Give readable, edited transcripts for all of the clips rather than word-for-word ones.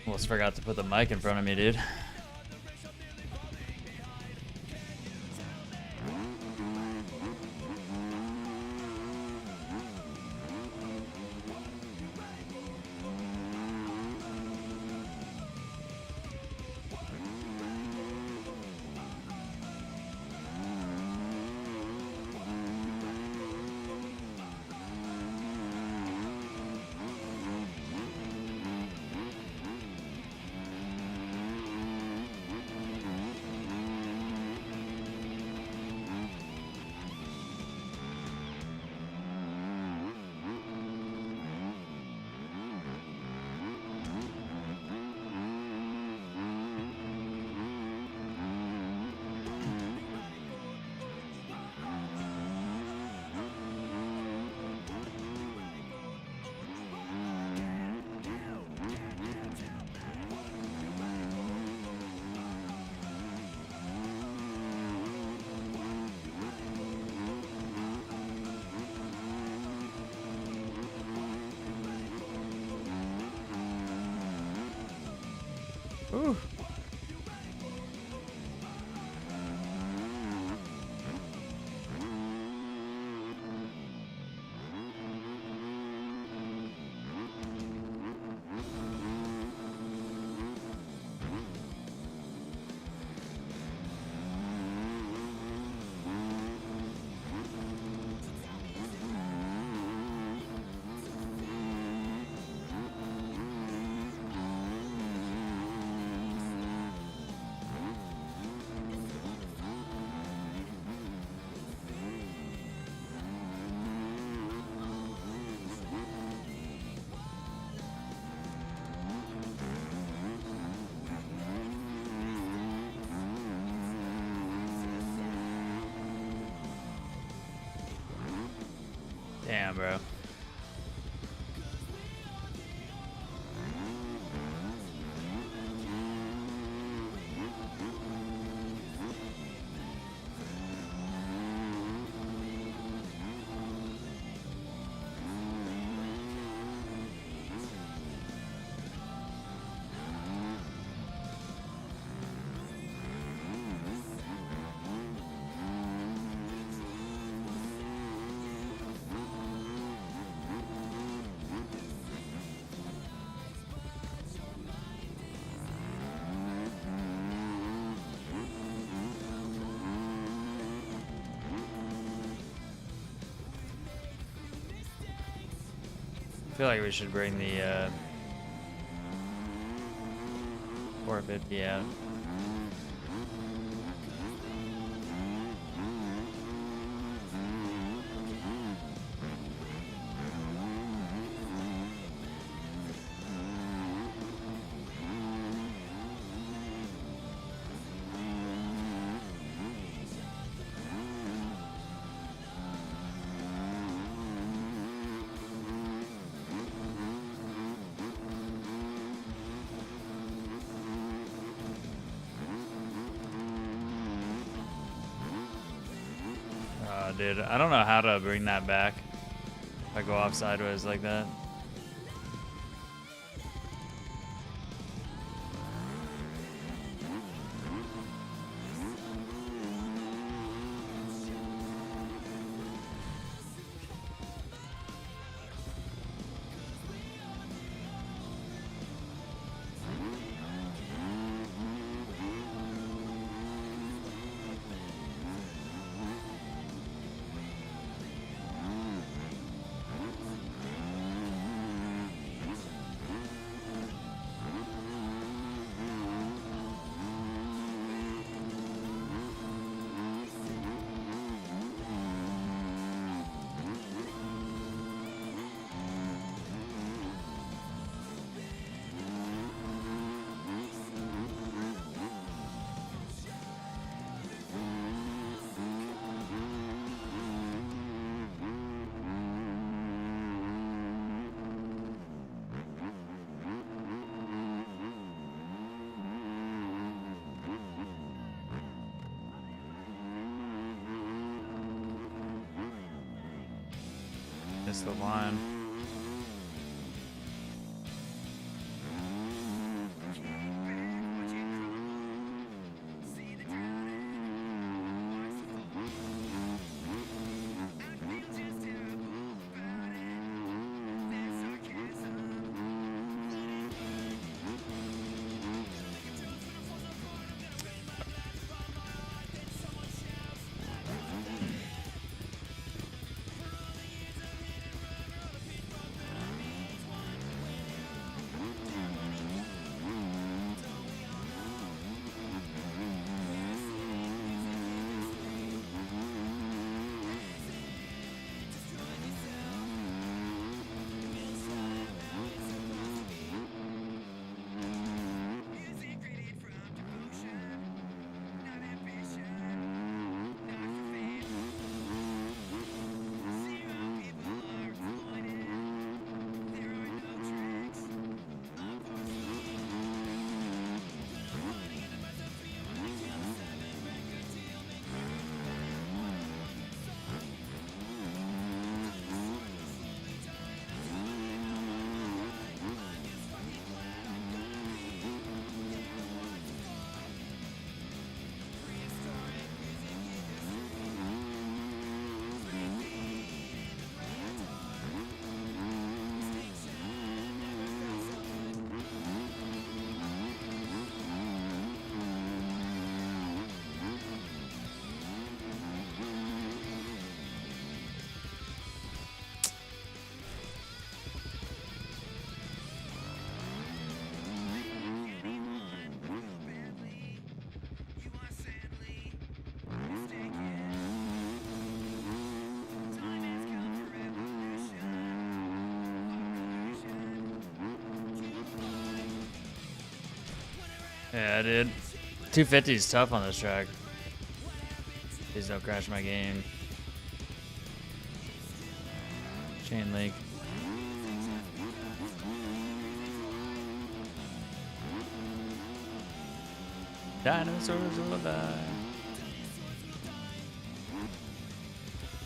Almost forgot to put the mic in front of me, dude. Ooh. Damn, bro. I feel like we should bring the 450 out. Dude, I don't know how to bring that back if I go off sideways like that. Missed the line. Yeah, dude. 250 is tough on this track. Please don't crash my game. Chain link. Dinosaurs will die.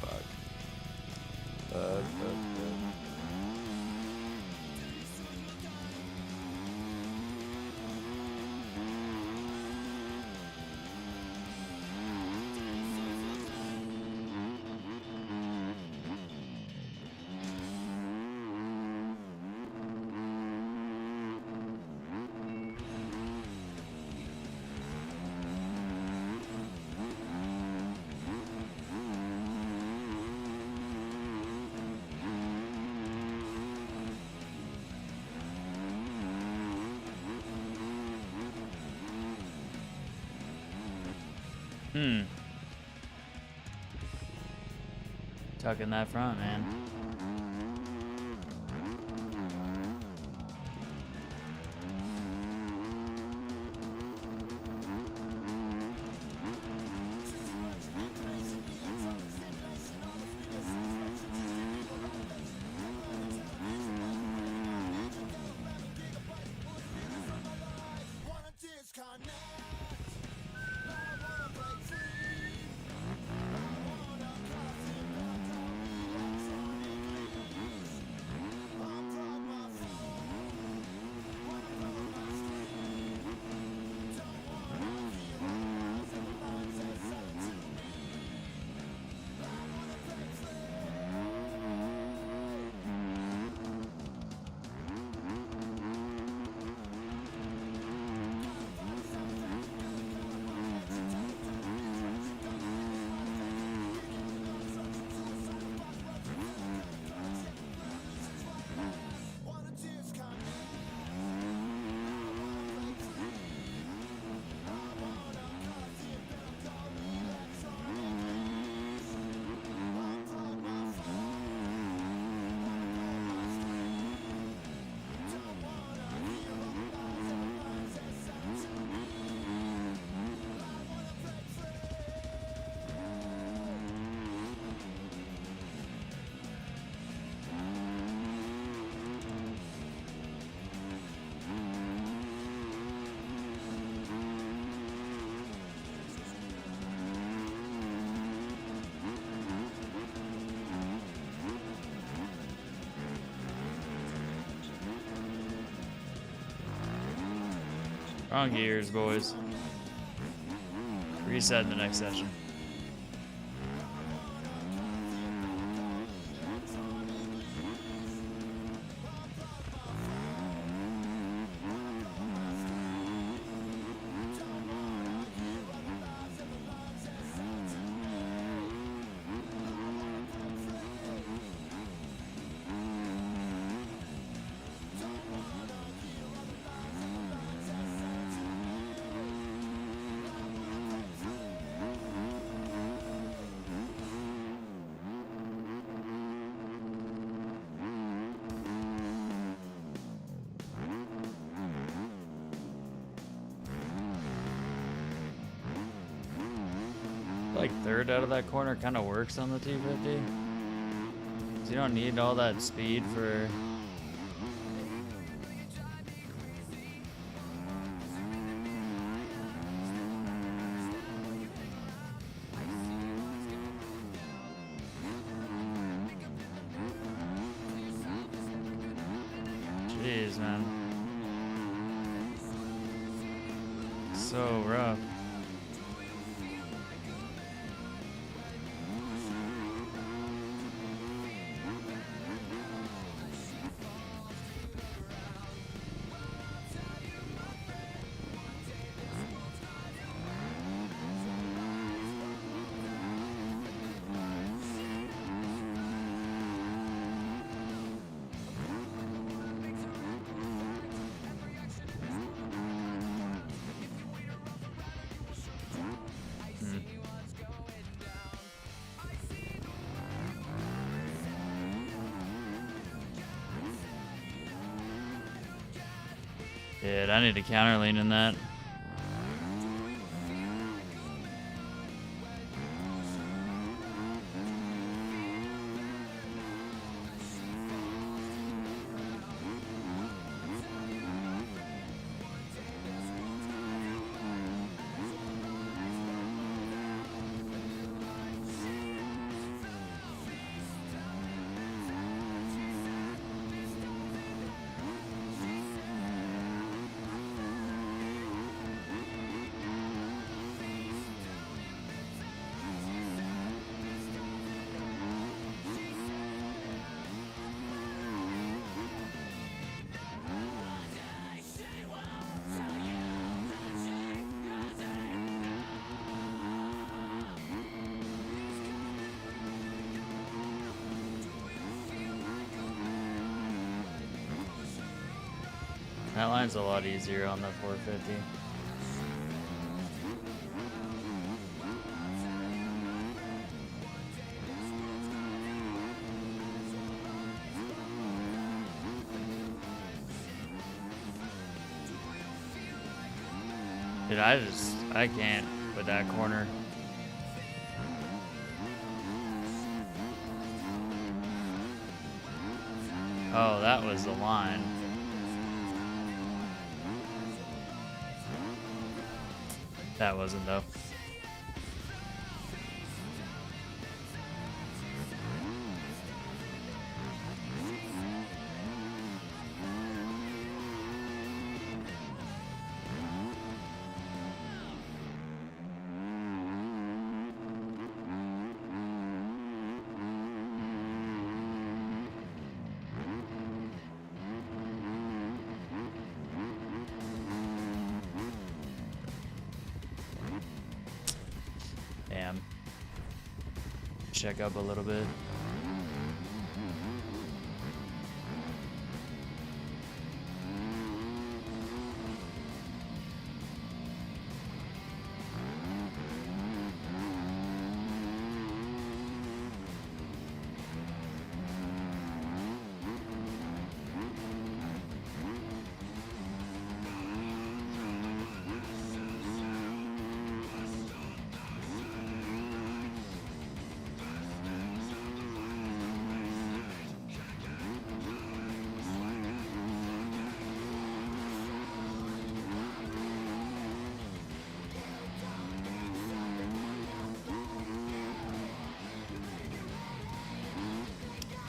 Fuck. Fuck. Tucking that front, man. Wrong gears, boys. Reset in the next session. Like third out of that corner kind of works on the 250. 'Cause you don't need all that speed for. Jeez, man. So rough. Dude, I need to counter lean in that. That line's a lot easier on the 450. Dude, I can't with that corner. Oh, that was the line. That wasn't though. Damn. Check up a little bit.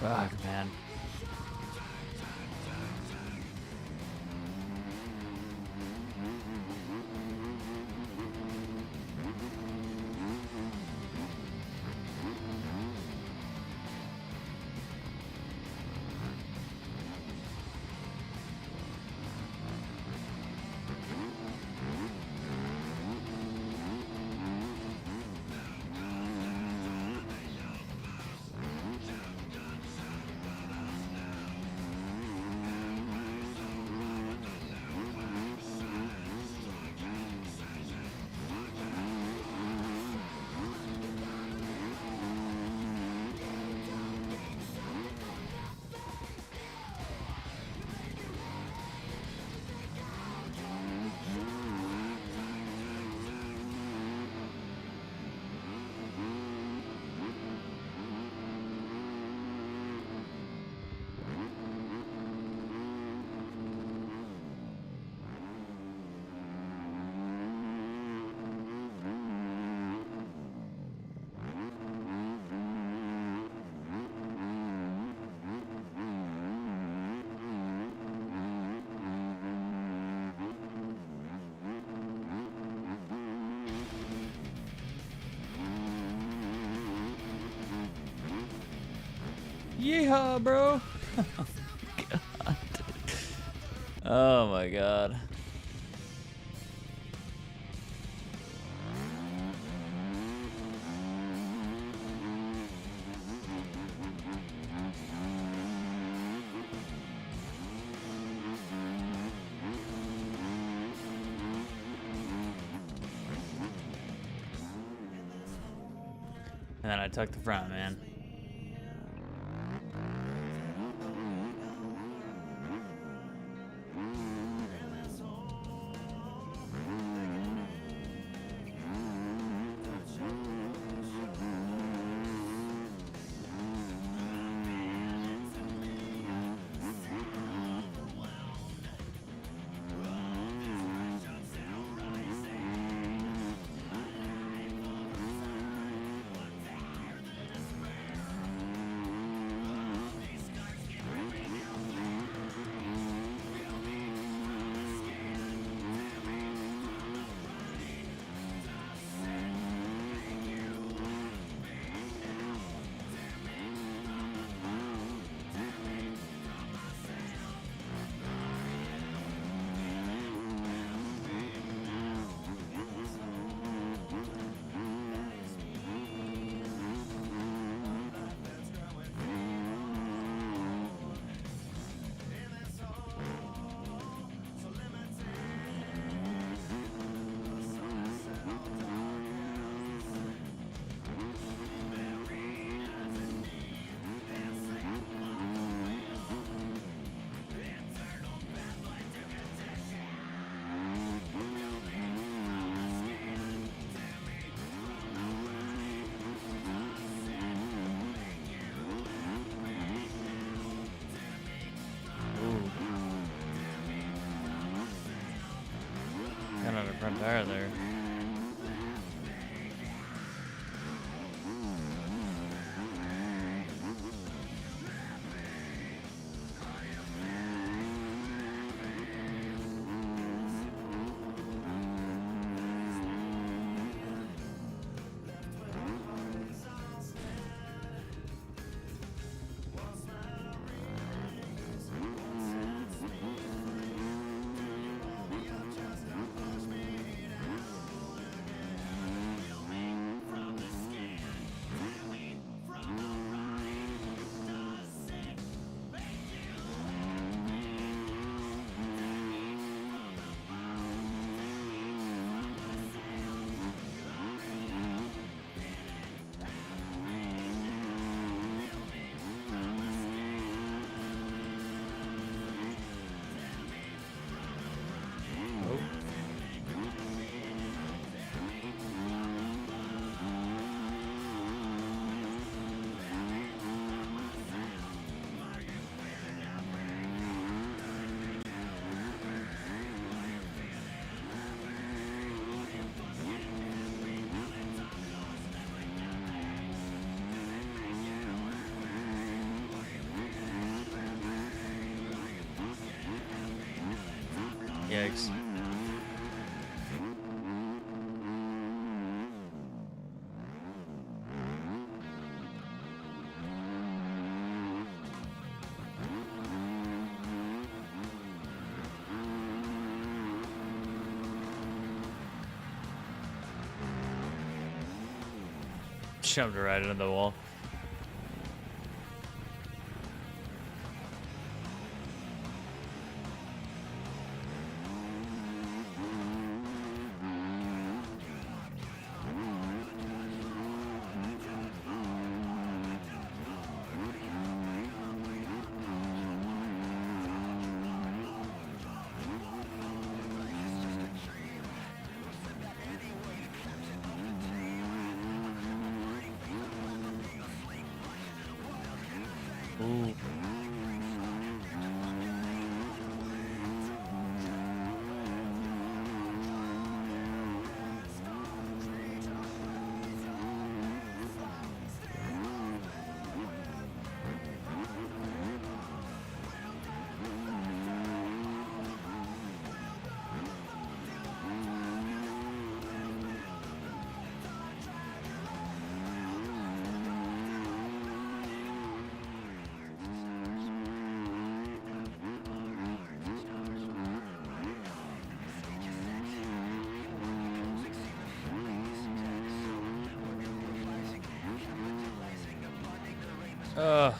Fuck, man. Yeehaw, bro. God. Oh my god. And then I took the front, man. front tire there. Yikes. Shoved it right into the wall. Ooh. Ugh.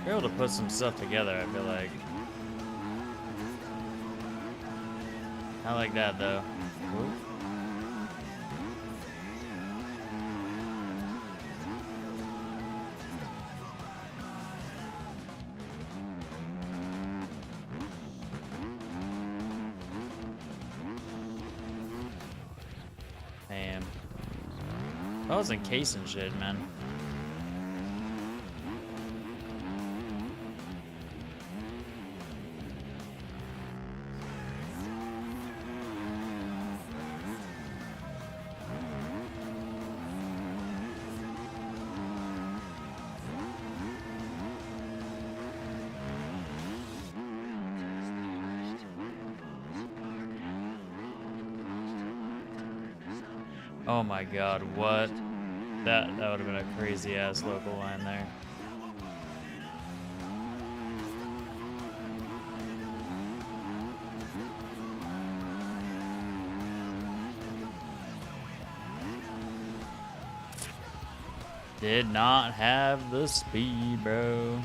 You're able to put some stuff together, I feel like. I like that though. Ooh. Man. I was encasing shit, man. Oh my god, what? That would have been a crazy ass local line there. Did not have the speed, bro.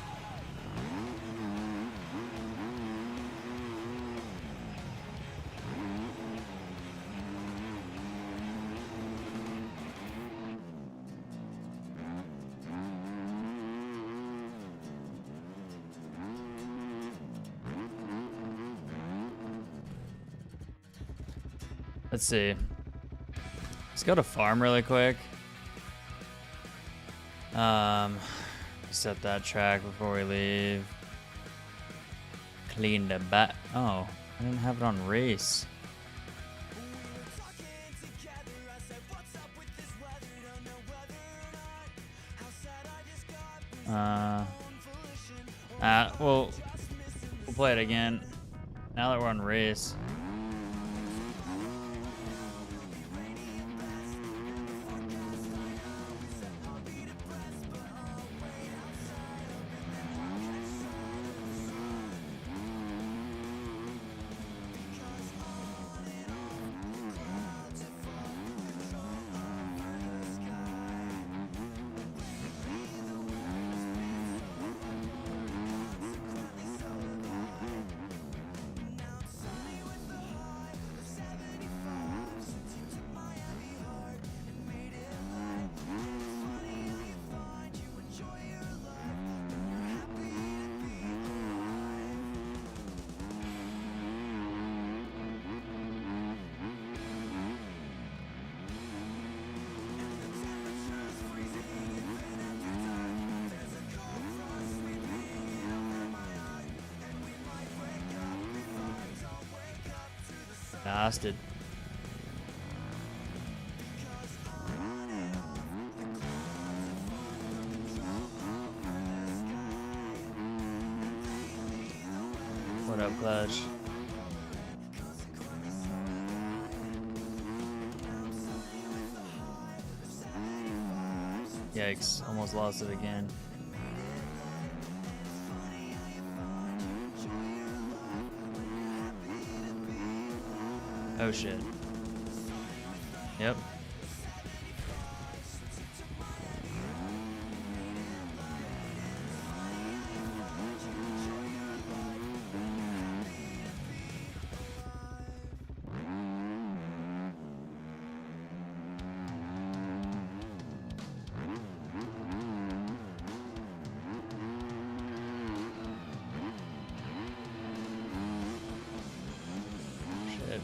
Let's see. Let's go to farm really quick. Set that track before we leave. Clean the back. Oh, I didn't have it on race. Well, we'll play it again. Now that we're on race. Bastard. What up, Clutch? Yikes, almost lost it again. Oh shit. Yep. Shit.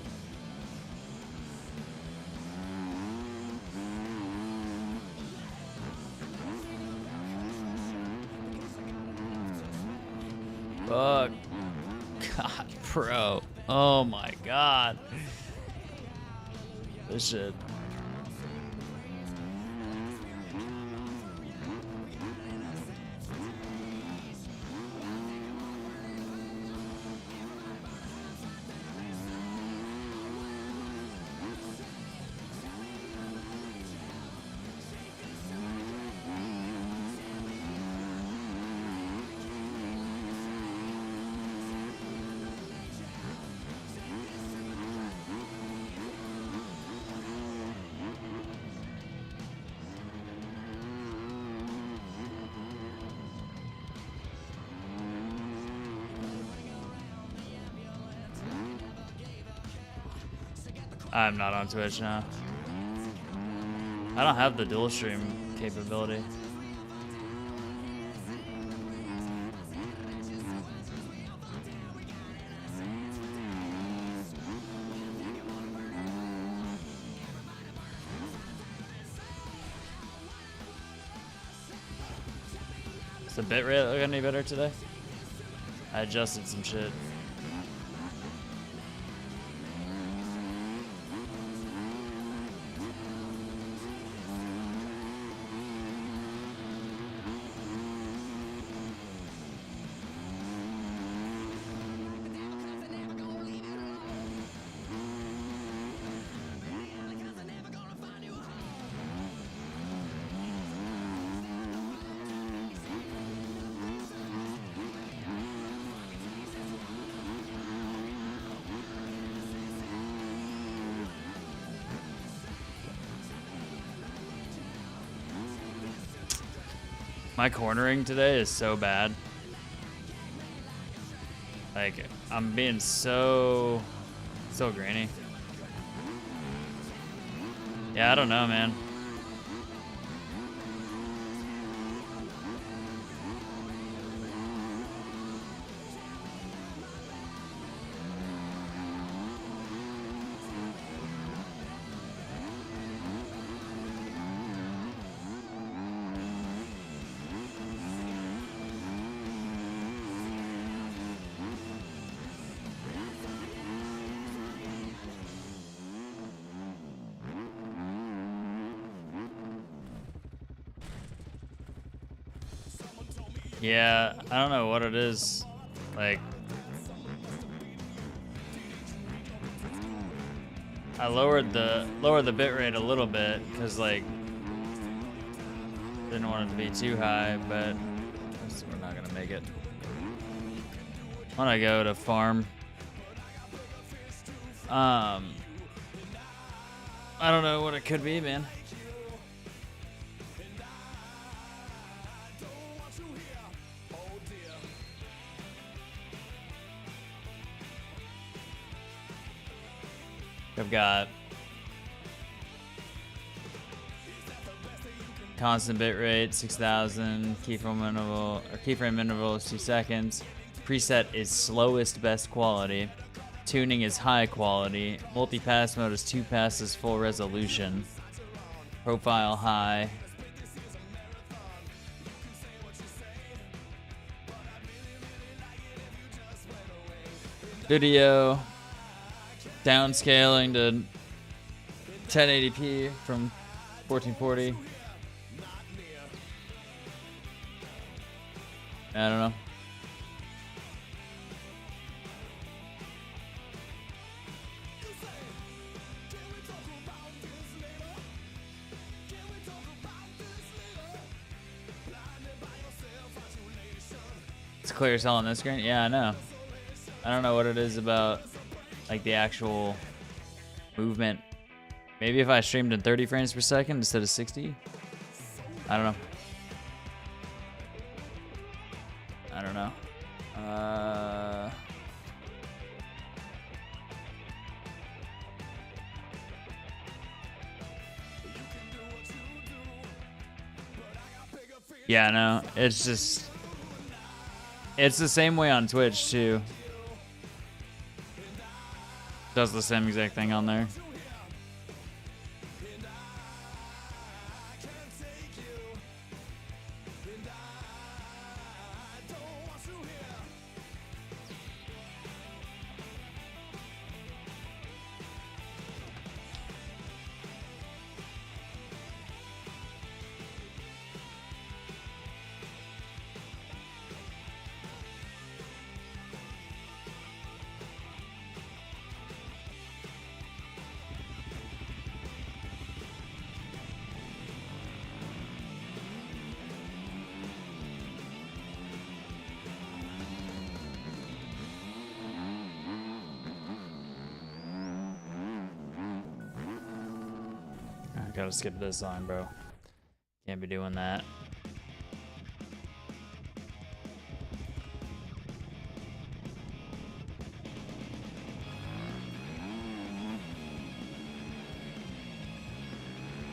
Fuck. God, bro. Oh my god. This shit. I'm not on Twitch now. I don't have the dual stream capability. Is the bitrate look any better today? I adjusted some shit. My cornering today is so bad. Like, I'm being so grainy. Yeah, I don't know, man. Yeah, I don't know what it is. Like, I lowered the bit rate a little bit because like didn't want it to be too high, but we're not gonna make it. When I go to farm, I don't know what it could be, man. I've got constant bit rate 6000, keyframe interval is 2 seconds. Preset is slowest best quality. Tuning is high quality. Multi-pass mode is 2 passes full resolution. Profile high. Video downscaling to 1080p from 1440. I don't know. It's clear as hell on this screen. Yeah, I know. I don't know what it is about, like, the actual movement. Maybe if I streamed in 30 frames per second instead of 60? I don't know. I don't know. Yeah, no, it's just... It's the same way on Twitch, too. Does the same exact thing on there. Gotta skip this song, bro. Can't be doing that.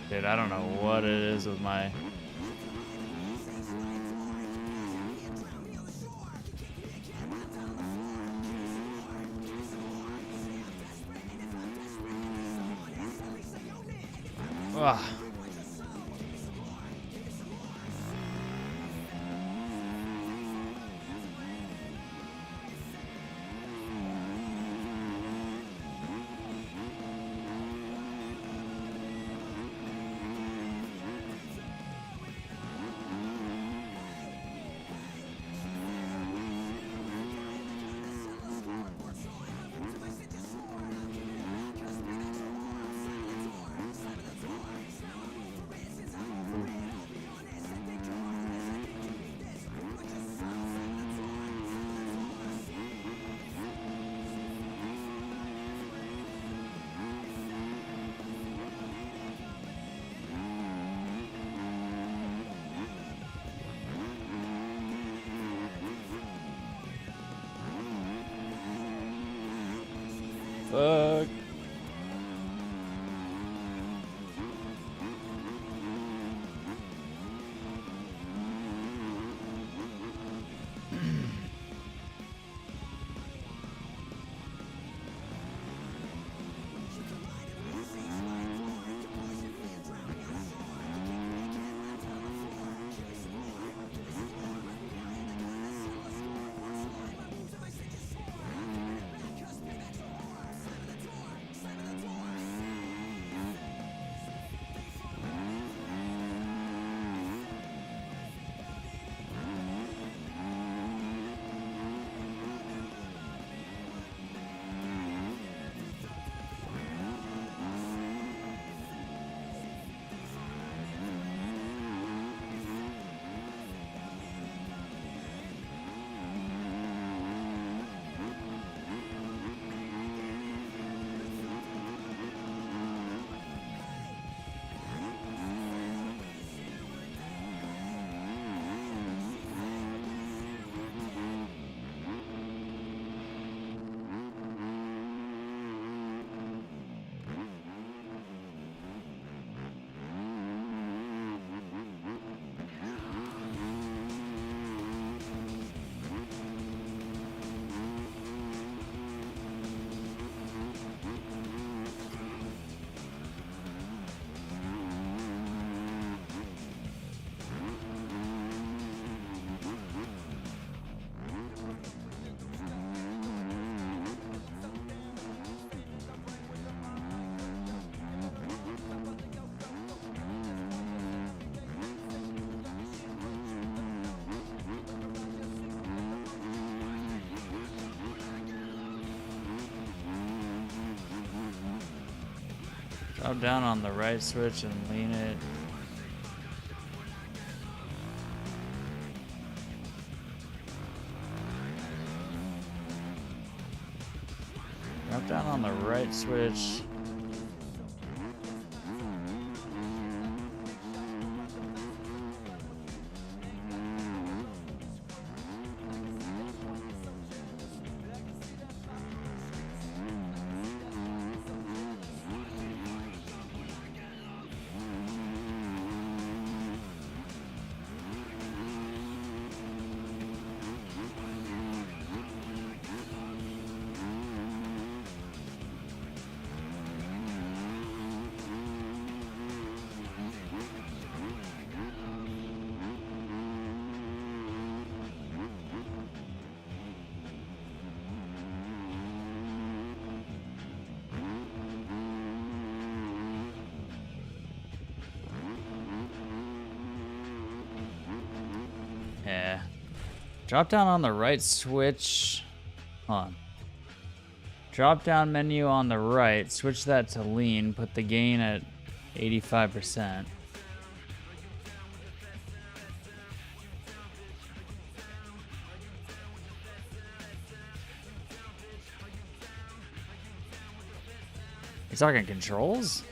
Dude, I don't know what it is with my... Ugh. Fuck. Drop down on the right switch and lean it. Drop down on the right switch. Yeah. Drop down on the right switch. Hold on. Drop down menu on the right. Switch that to lean. Put the gain at 85%. You talking controls?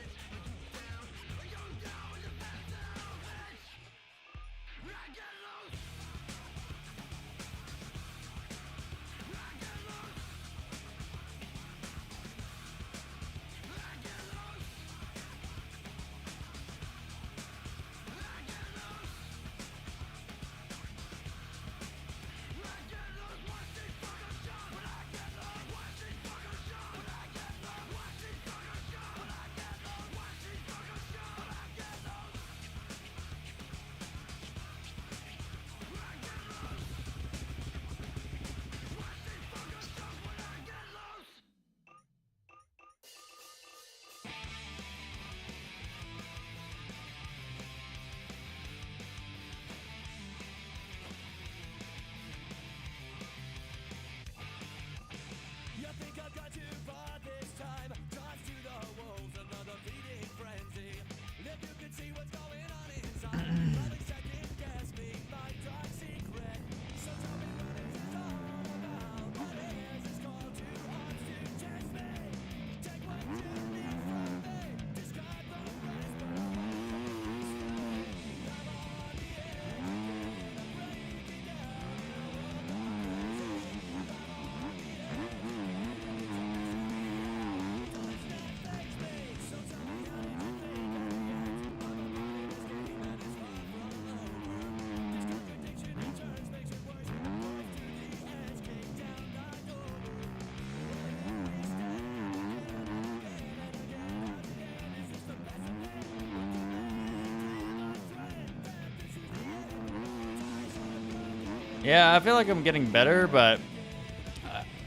Yeah, I feel like I'm getting better, but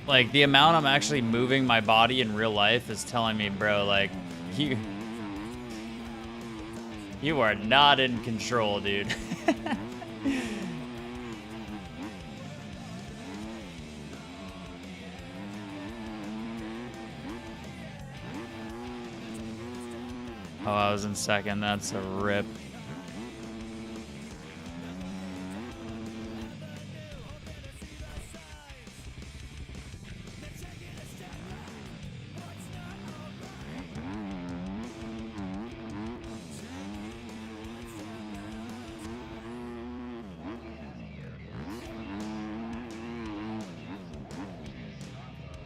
like the amount I'm actually moving my body in real life is telling me, bro, like you are not in control, dude. Oh, I was in second. That's a rip.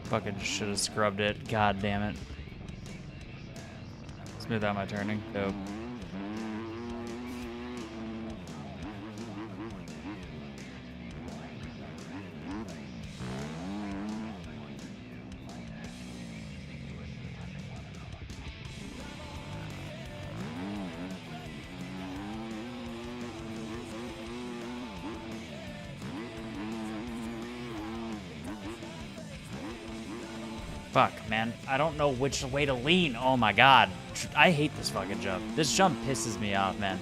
Fucking should have scrubbed it. God damn it. Smooth out my turning. Dope. Fuck, man. I don't know which way to lean. Oh my god. I hate this fucking jump. This jump pisses me off, man.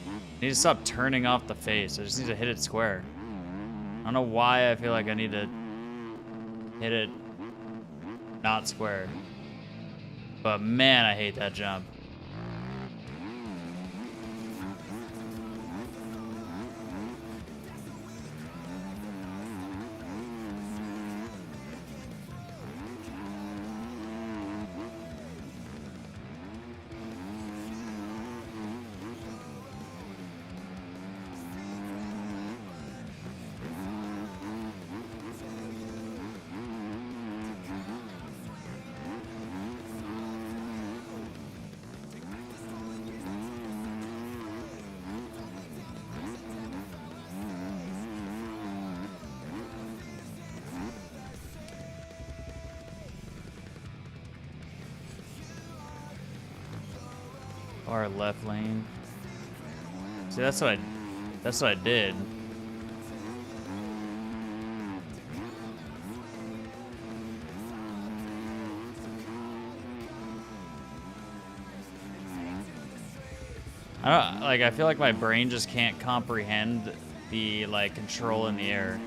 I need to stop turning off the face. I just need to hit it square. I don't know why I feel like I need to hit it not square. But man, I hate that jump. Or left lane. See, that's what I did. I feel like my brain just can't comprehend the like control in the air.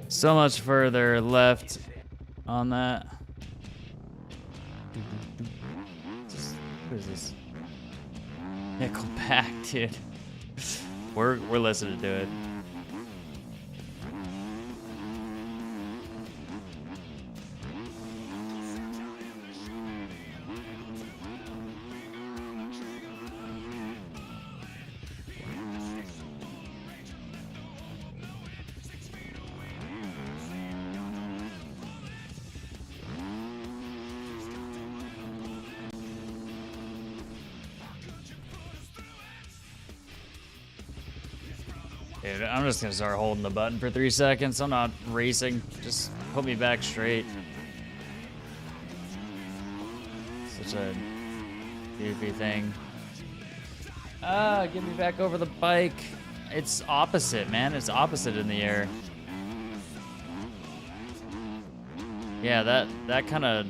So much further left on that. What is this? Nickelback, dude. We're listening to it. Dude, I'm just gonna start holding the button for 3 seconds. I'm not racing. Just put me back straight. Such a goofy thing. Get me back over the bike. It's opposite, man. It's opposite in the air. Yeah, that kind of,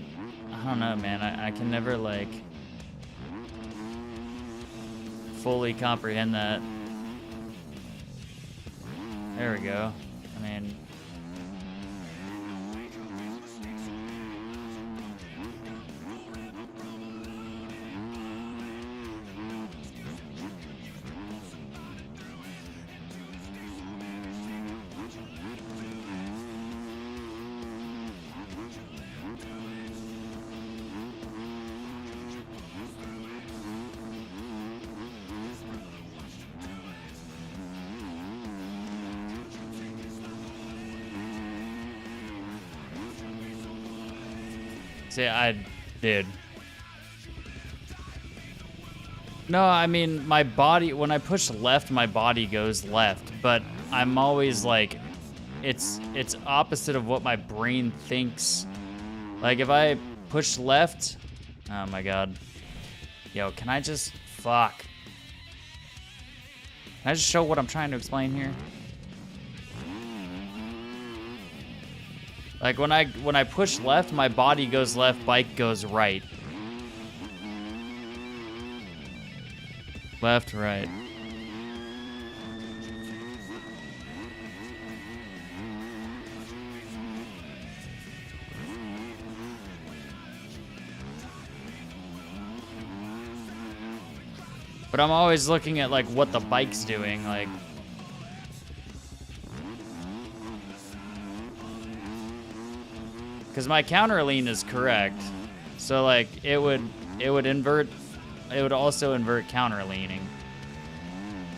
I don't know, man. I can never like fully comprehend that. There we go. I mean, dude. No, I mean, my body, when I push left, my body goes left, but I'm always like, it's opposite of what my brain thinks. Like, if I push left, oh my God. Yo, can I just, fuck. Can I just show what I'm trying to explain here? Like when I push left, my body goes left, bike goes right. Left, right. But I'm always looking at like what the bike's doing, like. Because my counter lean is correct. So like it would invert, it would also invert counter leaning,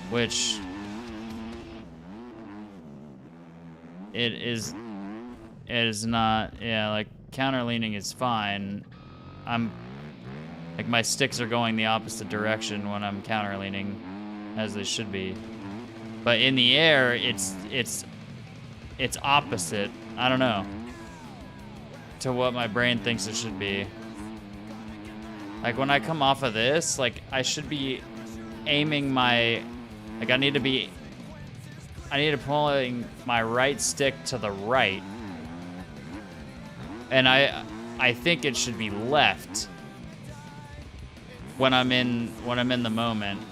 which it is not. Yeah, like counter leaning is fine. I'm like my sticks are going the opposite direction when I'm counter leaning, as they should be. But in the air, it's opposite. I don't know, to what my brain thinks it should be. Like when I come off of this, like I should be aiming my, like I need to be pulling my right stick to the right. And I think it should be left when I'm in the moment.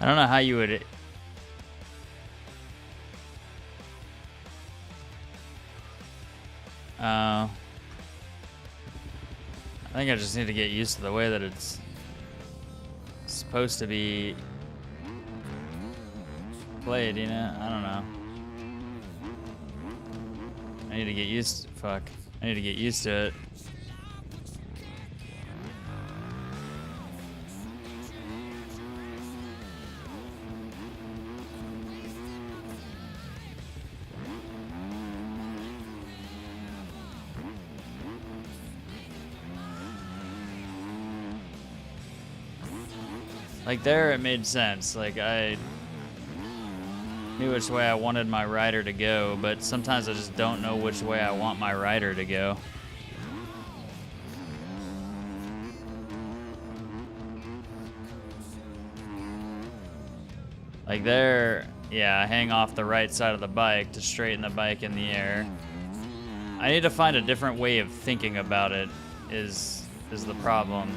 I don't know how you would. I think I just need to get used to the way that it's supposed to be played, you know? I don't know. I need to get used to, fuck. I need to get used to it. Like there, it made sense. Like I knew which way I wanted my rider to go, but sometimes I just don't know which way I want my rider to go. Like there, yeah, I hang off the right side of the bike to straighten the bike in the air. I need to find a different way of thinking about it is the problem.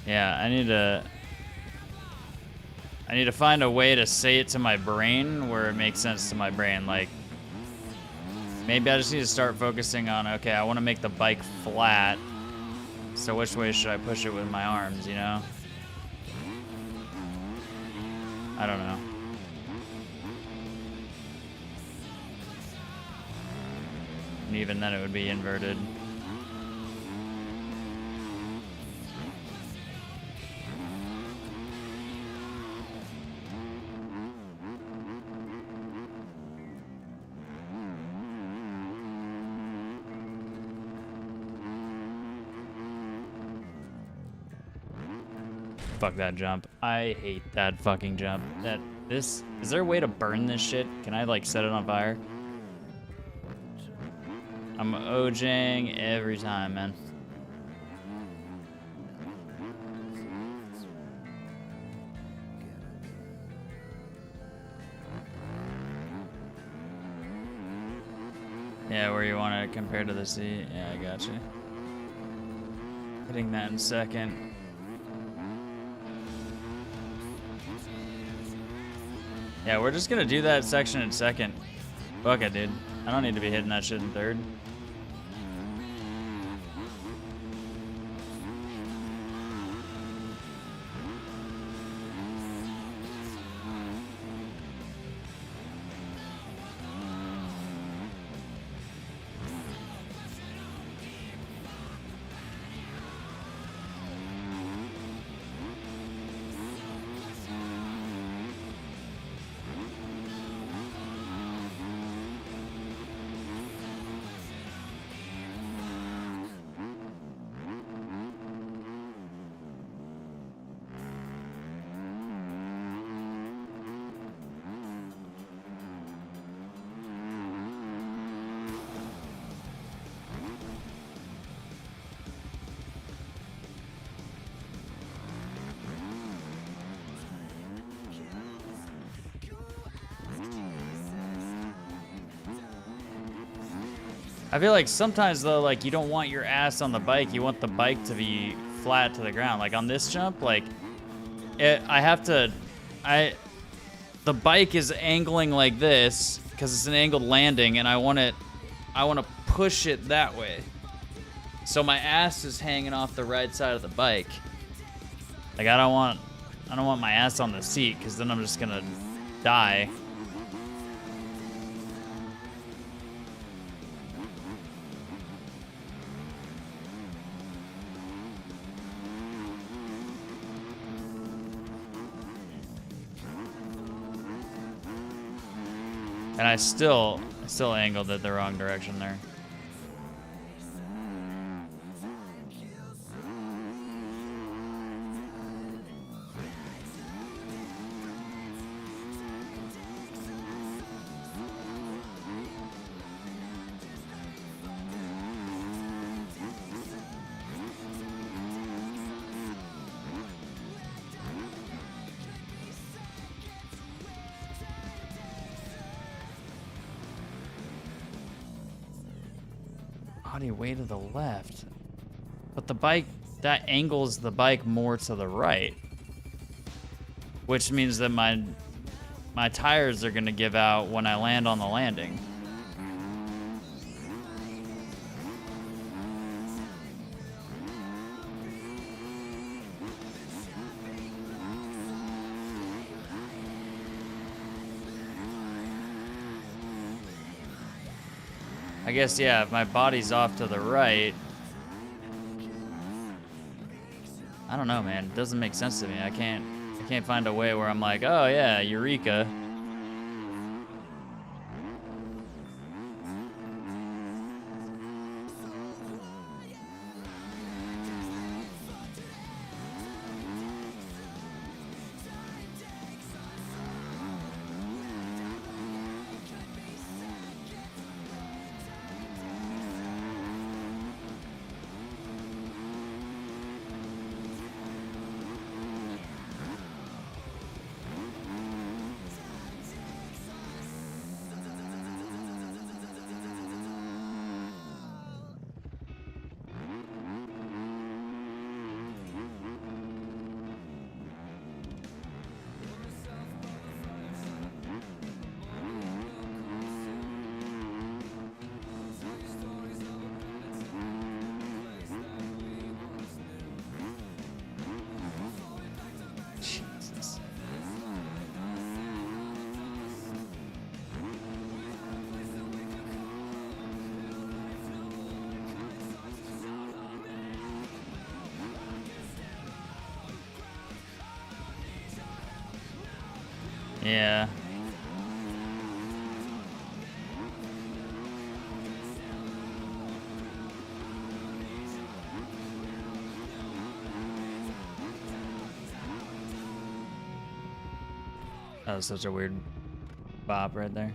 Yeah, I need to find a way to say it to my brain where it makes sense to my brain. Like, maybe I just need to start focusing on, okay, I want to make the bike flat. So which way should I push it with my arms, you know? I don't know. And even then it would be inverted. Fuck that jump. I hate that fucking jump. Is there a way to burn this shit? Can I like set it on fire? I'm OJing every time, man. Yeah, where you want it compared to the seat. Yeah, I got you. Hitting that in second. Yeah, we're just gonna do that section in second. Fuck it, dude. I don't need to be hitting that shit in third. I feel like sometimes though, like you don't want your ass on the bike. You want the bike to be flat to the ground. Like on this jump, like the bike is angling like this because it's an angled landing, and I want to push it that way. So my ass is hanging off the right side of the bike. Like I don't want my ass on the seat because then I'm just gonna die. And I still angled it the wrong direction there. Body way to the left. But the bike, that angles the bike more to the right. Which means that my tires are gonna give out when I land on the landing. I guess, yeah, if my body's off to the right, I don't know, man. It doesn't make sense to me. I can't find a way where I'm like, oh yeah, eureka. Jesus. Yeah. That was such a weird bop right there.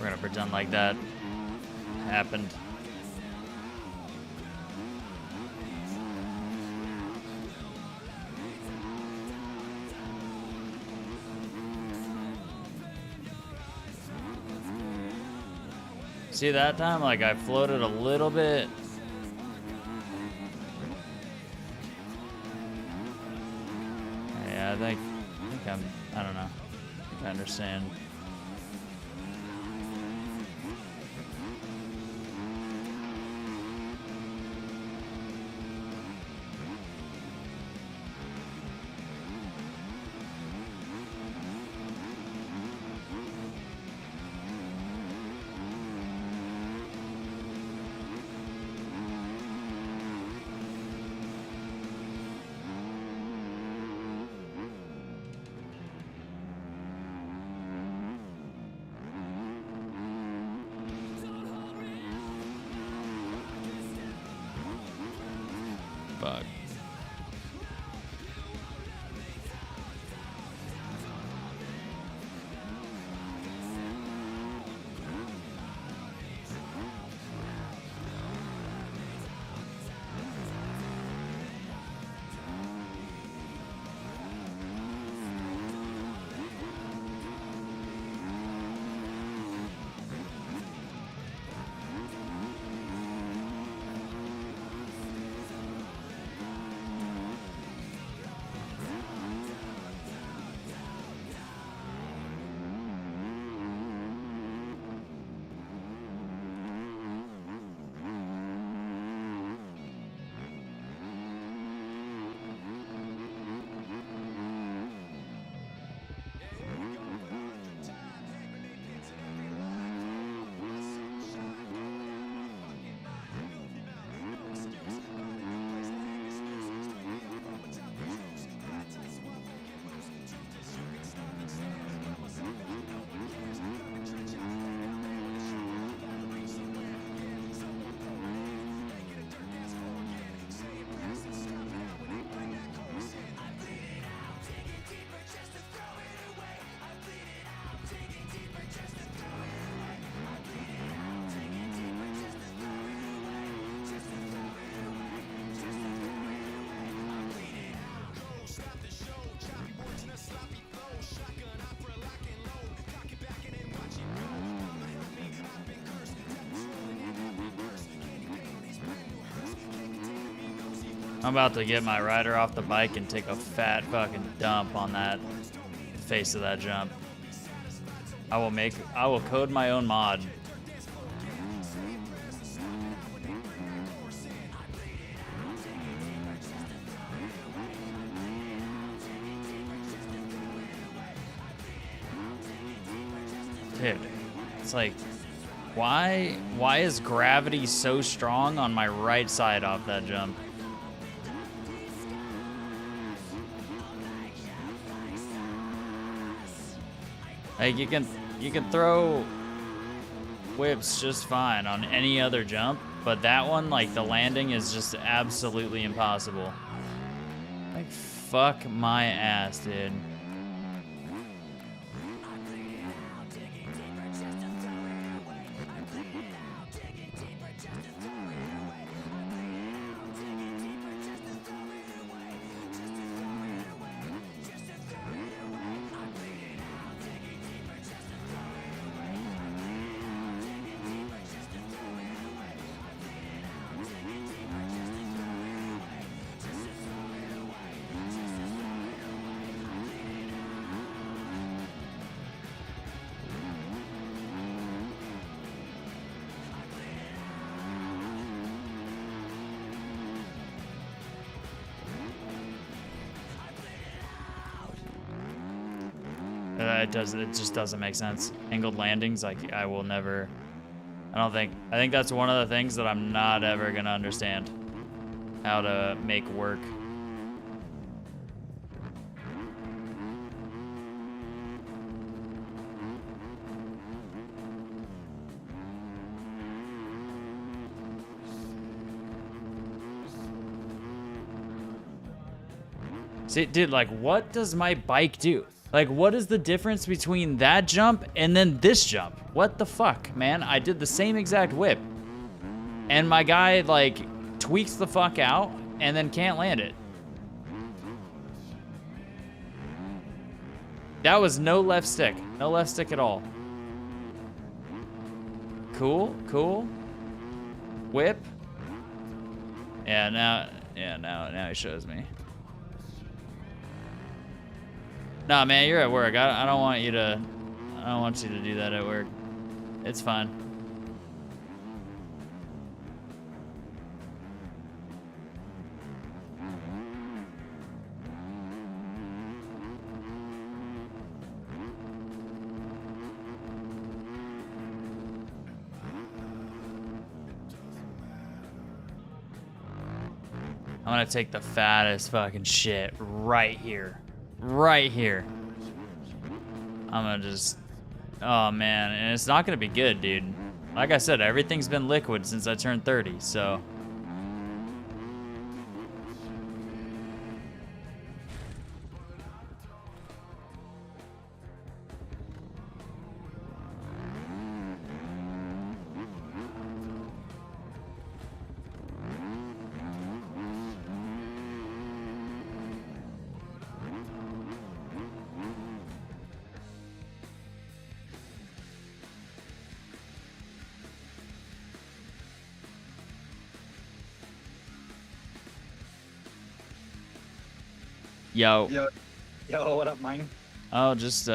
We're gonna pretend like that happened. See that time? Like I floated a little bit. Yeah, I think I don't know. I think I understand. fuck. I'm about to get my rider off the bike and take a fat fucking dump on that face of that jump. I will code my own mod. Dude, it's like, why is gravity so strong on my right side off that jump? Like you can throw whips just fine on any other jump, but that one, like the landing is just absolutely impossible. Like fuck my ass, dude. It just doesn't make sense. Angled landings, like I think that's one of the things that I'm not ever gonna understand how to make work. See, dude, like what does my bike do? Like, what is the difference between that jump and then this jump? What the fuck, man? I did the same exact whip. And my guy, like, tweaks the fuck out and then can't land it. That was no left stick. No left stick at all. Cool, cool. Whip. Yeah, now he shows me. Nah, man, you're at work. I don't want you to do that at work. It's fine. I'm gonna take the fattest fucking shit right here. Right here. I'm gonna just... Oh, man. And it's not gonna be good, dude. Like I said, everything's been liquid since I turned 30, so... Yo. Yo, what up, Mike? Oh, just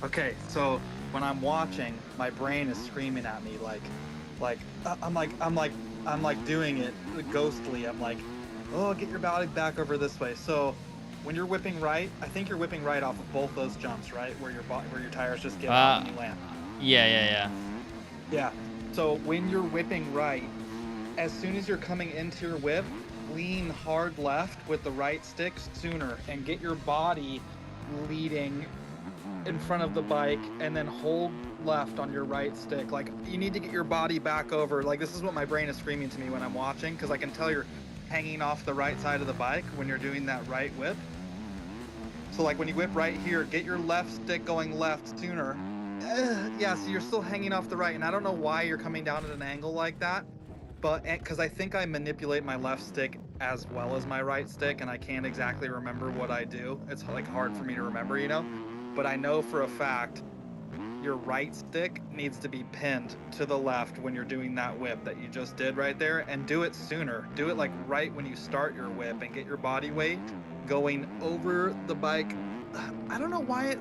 Okay, so when I'm watching, my brain is screaming at me I'm like doing it ghostly. I'm like, oh, get your body back over this way. So when you're whipping right, I think you're whipping right off of both those jumps, right? Where your tires just give out when you land. Yeah. Yeah. So when you're whipping right, as soon as you're coming into your whip, lean hard left with the right stick sooner and get your body leading in front of the bike, and then hold left on your right stick. Like, you need to get your body back over. Like, this is what my brain is screaming to me when I'm watching, because I can tell you're hanging off the right side of the bike when you're doing that right whip. So like when you whip right here, get your left stick going left sooner. Yeah, so you're still hanging off the right, and I don't know why you're coming down at an angle like that, but because I think I manipulate my left stick as well as my right stick, and I can't exactly remember what I do. It's like hard for me to remember, you know? But I know for a fact your right stick needs to be pinned to the left when you're doing that whip that you just did right there, and do it sooner. Do it like right when you start your whip and get your body weight going over the bike. I don't know why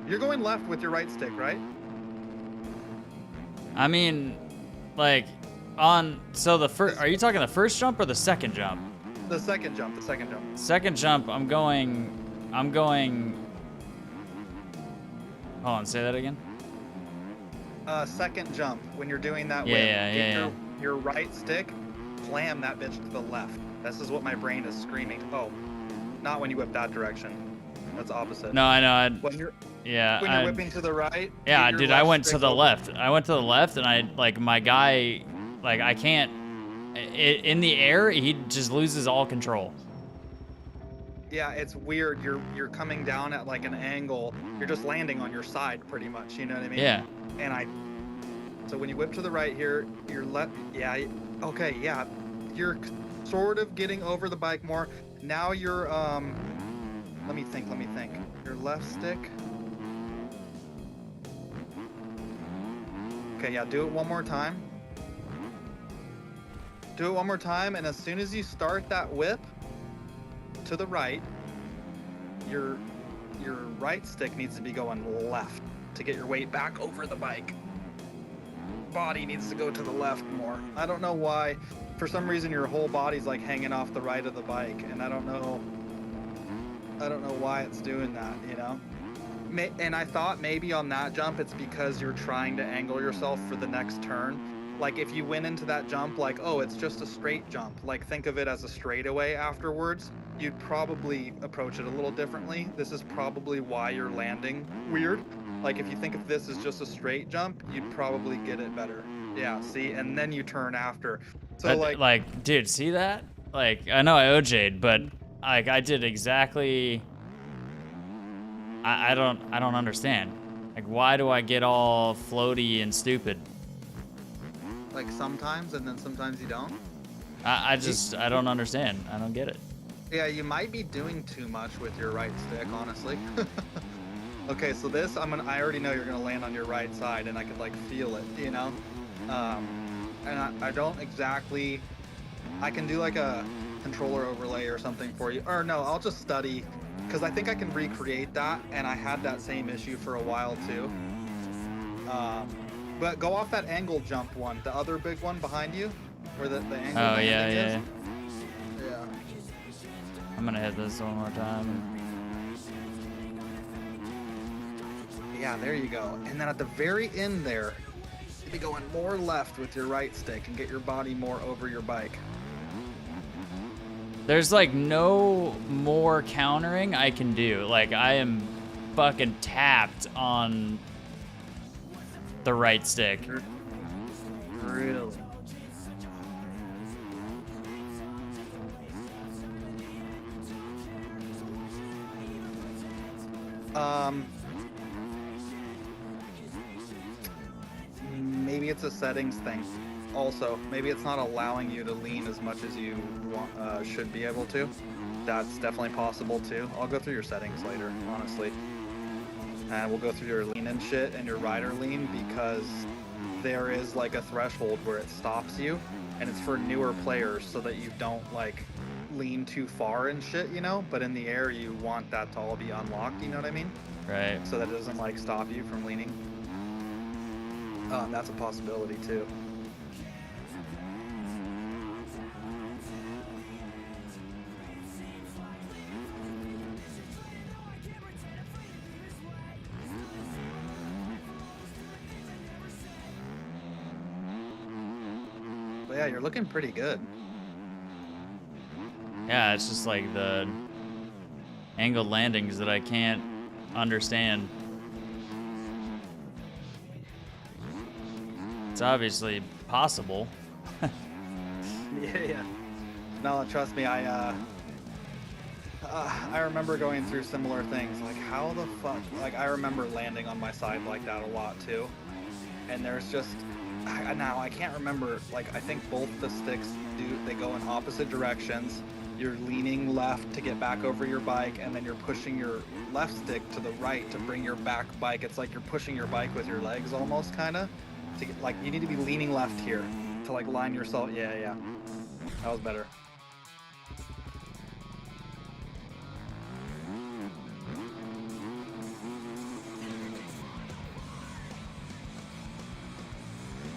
you're going left with your right stick, right? I mean, like, so the first, are you talking the first jump or the second jump? The second jump. Second jump, I'm going, hold on, say that again. Second jump, when you're doing that whip, Yeah. Your right stick, slam that bitch to the left. This is what my brain is screaming. Oh, not when you whip that direction. That's opposite. No, I know. When you're Yeah. whipping to the right. Yeah, get your dude, left I went stick to the over. left. I went to the left, and I, like, my guy, like, I can't, in the air, he just loses all control. Yeah, it's weird. You're coming down at like an angle. You're just landing on your side pretty much. You know what I mean? Yeah. So when you whip to the right here, you're left. Yeah. Okay. Yeah. You're sort of getting over the bike more. Now you're Let me think. Your left stick. Okay. Yeah. Do it one more time. And as soon as you start that whip to the right, your right stick needs to be going left to get your weight back over the bike. Body needs to go to the left more. I don't know why. For some reason your whole body's like hanging off the right of the bike, and I don't know why it's doing that, you know? And I thought maybe on that jump it's because you're trying to angle yourself for the next turn. Like if you went into that jump like, oh, it's just a straight jump, like think of it as a straightaway afterwards, you'd probably approach it a little differently. This is probably why you're landing weird. Like if you think of this as just a straight jump, you'd probably get it better. Yeah, see, and then you turn after. So like, dude, see that? Like, I know I OJ'd, but like I did exactly. I don't understand. Like, why do I get all floaty and stupid? Like sometimes, and then sometimes you don't. I don't understand. I don't get it. Yeah, you might be doing too much with your right stick, honestly. Okay, so this, I already know you're gonna land on your right side, and I could like feel it, you know. And I don't exactly. I can do like a controller overlay or something for you, or no, I'll just study, because I think I can recreate that, and I had that same issue for a while too. But go off that angle jump one, the other big one behind you, where the angle. Oh, thing yeah. is. Yeah. I'm gonna hit this one more time. Yeah, there you go. And then at the very end there, you'll be going more left with your right stick and get your body more over your bike. There's like no more countering I can do. Like, I am fucking tapped on the right stick. Really? Maybe it's a settings thing. Also, maybe it's not allowing you to lean as much as you want, should be able to. That's definitely possible too. I'll go through your settings later, honestly. And we'll go through your lean and shit and your rider lean, because there is like a threshold where it stops you, and it's for newer players so that you don't like lean too far and shit, you know. But in the air, you want that to all be unlocked. You know what I mean? Right. So that it doesn't like stop you from leaning. That's a possibility too. But yeah, you're looking pretty good. Yeah, it's just like the angled landings that I can't understand. It's obviously possible. Yeah. No, trust me, I remember going through similar things. Like, how the fuck? Like, I remember landing on my side like that a lot too. And there's just now I can't remember. Like, I think both the sticks they go in opposite directions. You're leaning left to get back over your bike, and then you're pushing your left stick to the right to bring your back bike. It's like you're pushing your bike with your legs almost, kind of. To get, like, you need to be leaning left here to like line yourself. Yeah. That was better.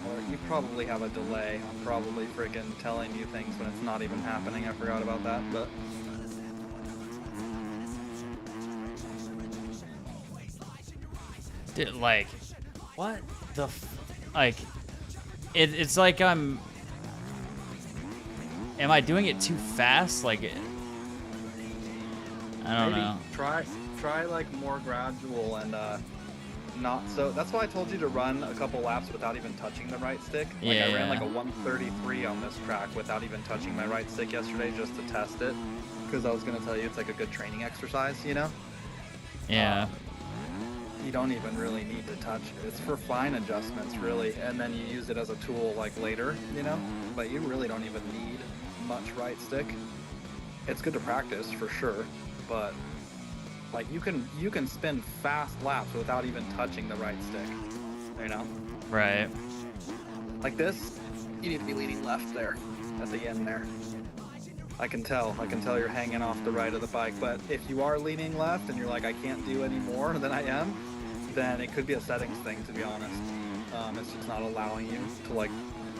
Or you probably have a delay. I'm probably freaking telling you things when it's not even happening. I forgot about that, but. Dude, like, what the like, it's like am I doing it too fast? Like, I don't know. Try like more gradual and not so. That's why I told you to run a couple laps without even touching the right stick. Like, I ran like a 133 on this track without even touching my right stick yesterday just to test it, because I was gonna tell you it's like a good training exercise, you know? Yeah. You don't even really need to touch it. It's for fine adjustments, really, and then you use it as a tool like later, you know? But you really don't even need much right stick. It's good to practice for sure, but like you can spin fast laps without even touching the right stick, you know? Right. Like this, you need to be leaning left there at the end there. I can tell you're hanging off the right of the bike, but if you are leaning left and you're like, I can't do any more than I am, then it could be a settings thing, to be honest. It's just not allowing you to like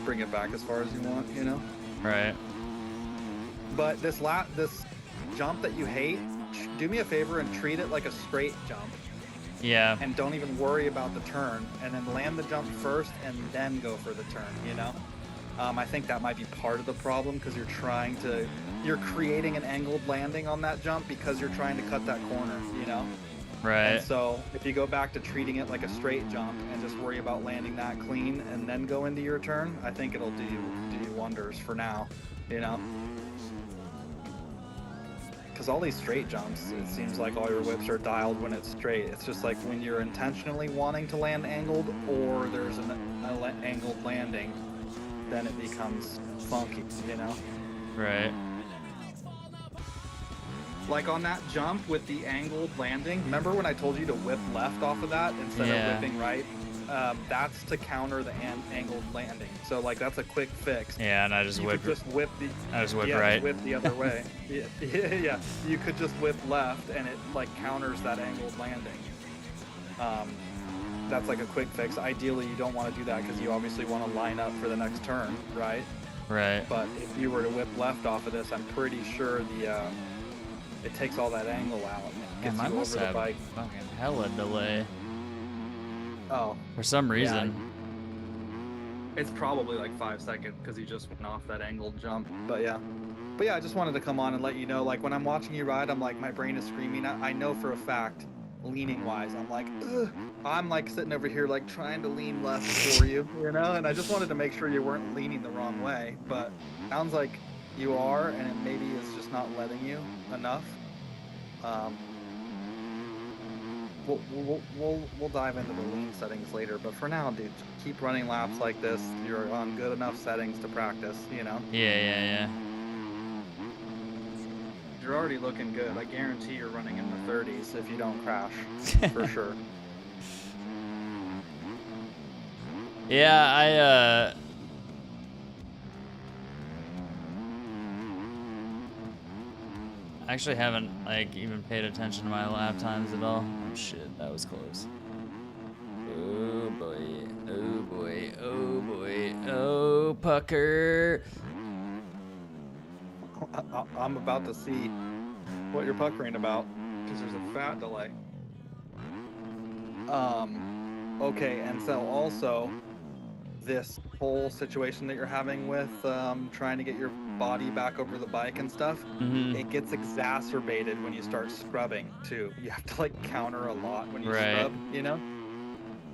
bring it back as far as you want, you know? Right. But this jump that you hate, do me a favor and treat it like a straight jump. Yeah. And don't even worry about the turn, and then land the jump first and then go for the turn, you know? I think that might be part of the problem, because you're creating an angled landing on that jump because you're trying to cut that corner, you know? Right. And so if you go back to treating it like a straight jump and just worry about landing that clean and then go into your turn, I think it'll do you wonders for now, you know? Because all these straight jumps, it seems like all your whips are dialed when it's straight. It's just like when you're intentionally wanting to land angled, or there's an angled landing, then it becomes funky, you know? Right. Like on that jump with the angled landing, remember when I told you to whip left off of that instead of whipping right? That's to counter the angled landing. So like that's a quick fix. Yeah, and I just whip. Just whip I just whip right. Just whip the other way. Yeah. You could just whip left, and it like counters that angled landing. That's like a quick fix. Ideally, you don't want to do that because you obviously want to line up for the next turn, right? Right. But if you were to whip left off of this, I'm pretty sure it takes all that angle out. Yeah, Gets mine you must over the have bike. fucking hella delay. Oh. For some reason. Yeah, it's probably like 5 seconds because you just went off that angled jump. But yeah, I just wanted to come on and let you know, like when I'm watching you ride, I'm like, my brain is screaming. I know for a fact, leaning wise, I'm like, ugh. I'm like sitting over here like trying to lean left for you, you know? And I just wanted to make sure you weren't leaning the wrong way. But sounds like you are, and it maybe is just not letting you enough. We'll dive into the lean settings later, but for now, dude, keep running laps like this. You're on good enough settings to practice, you know? Yeah. You're already looking good. I guarantee you're running in the 30s if you don't crash, for sure. Yeah, I actually haven't like even paid attention to my lap times at all. Oh shit, that was close. Oh boy, oh boy, oh boy, oh pucker. I'm about to see what you're puckering about because there's a fat delay. Okay, and so also this whole situation that you're having with trying to get your body back over the bike and stuff, it gets exacerbated when you start scrubbing too. You have to like counter a lot when you scrub, you know?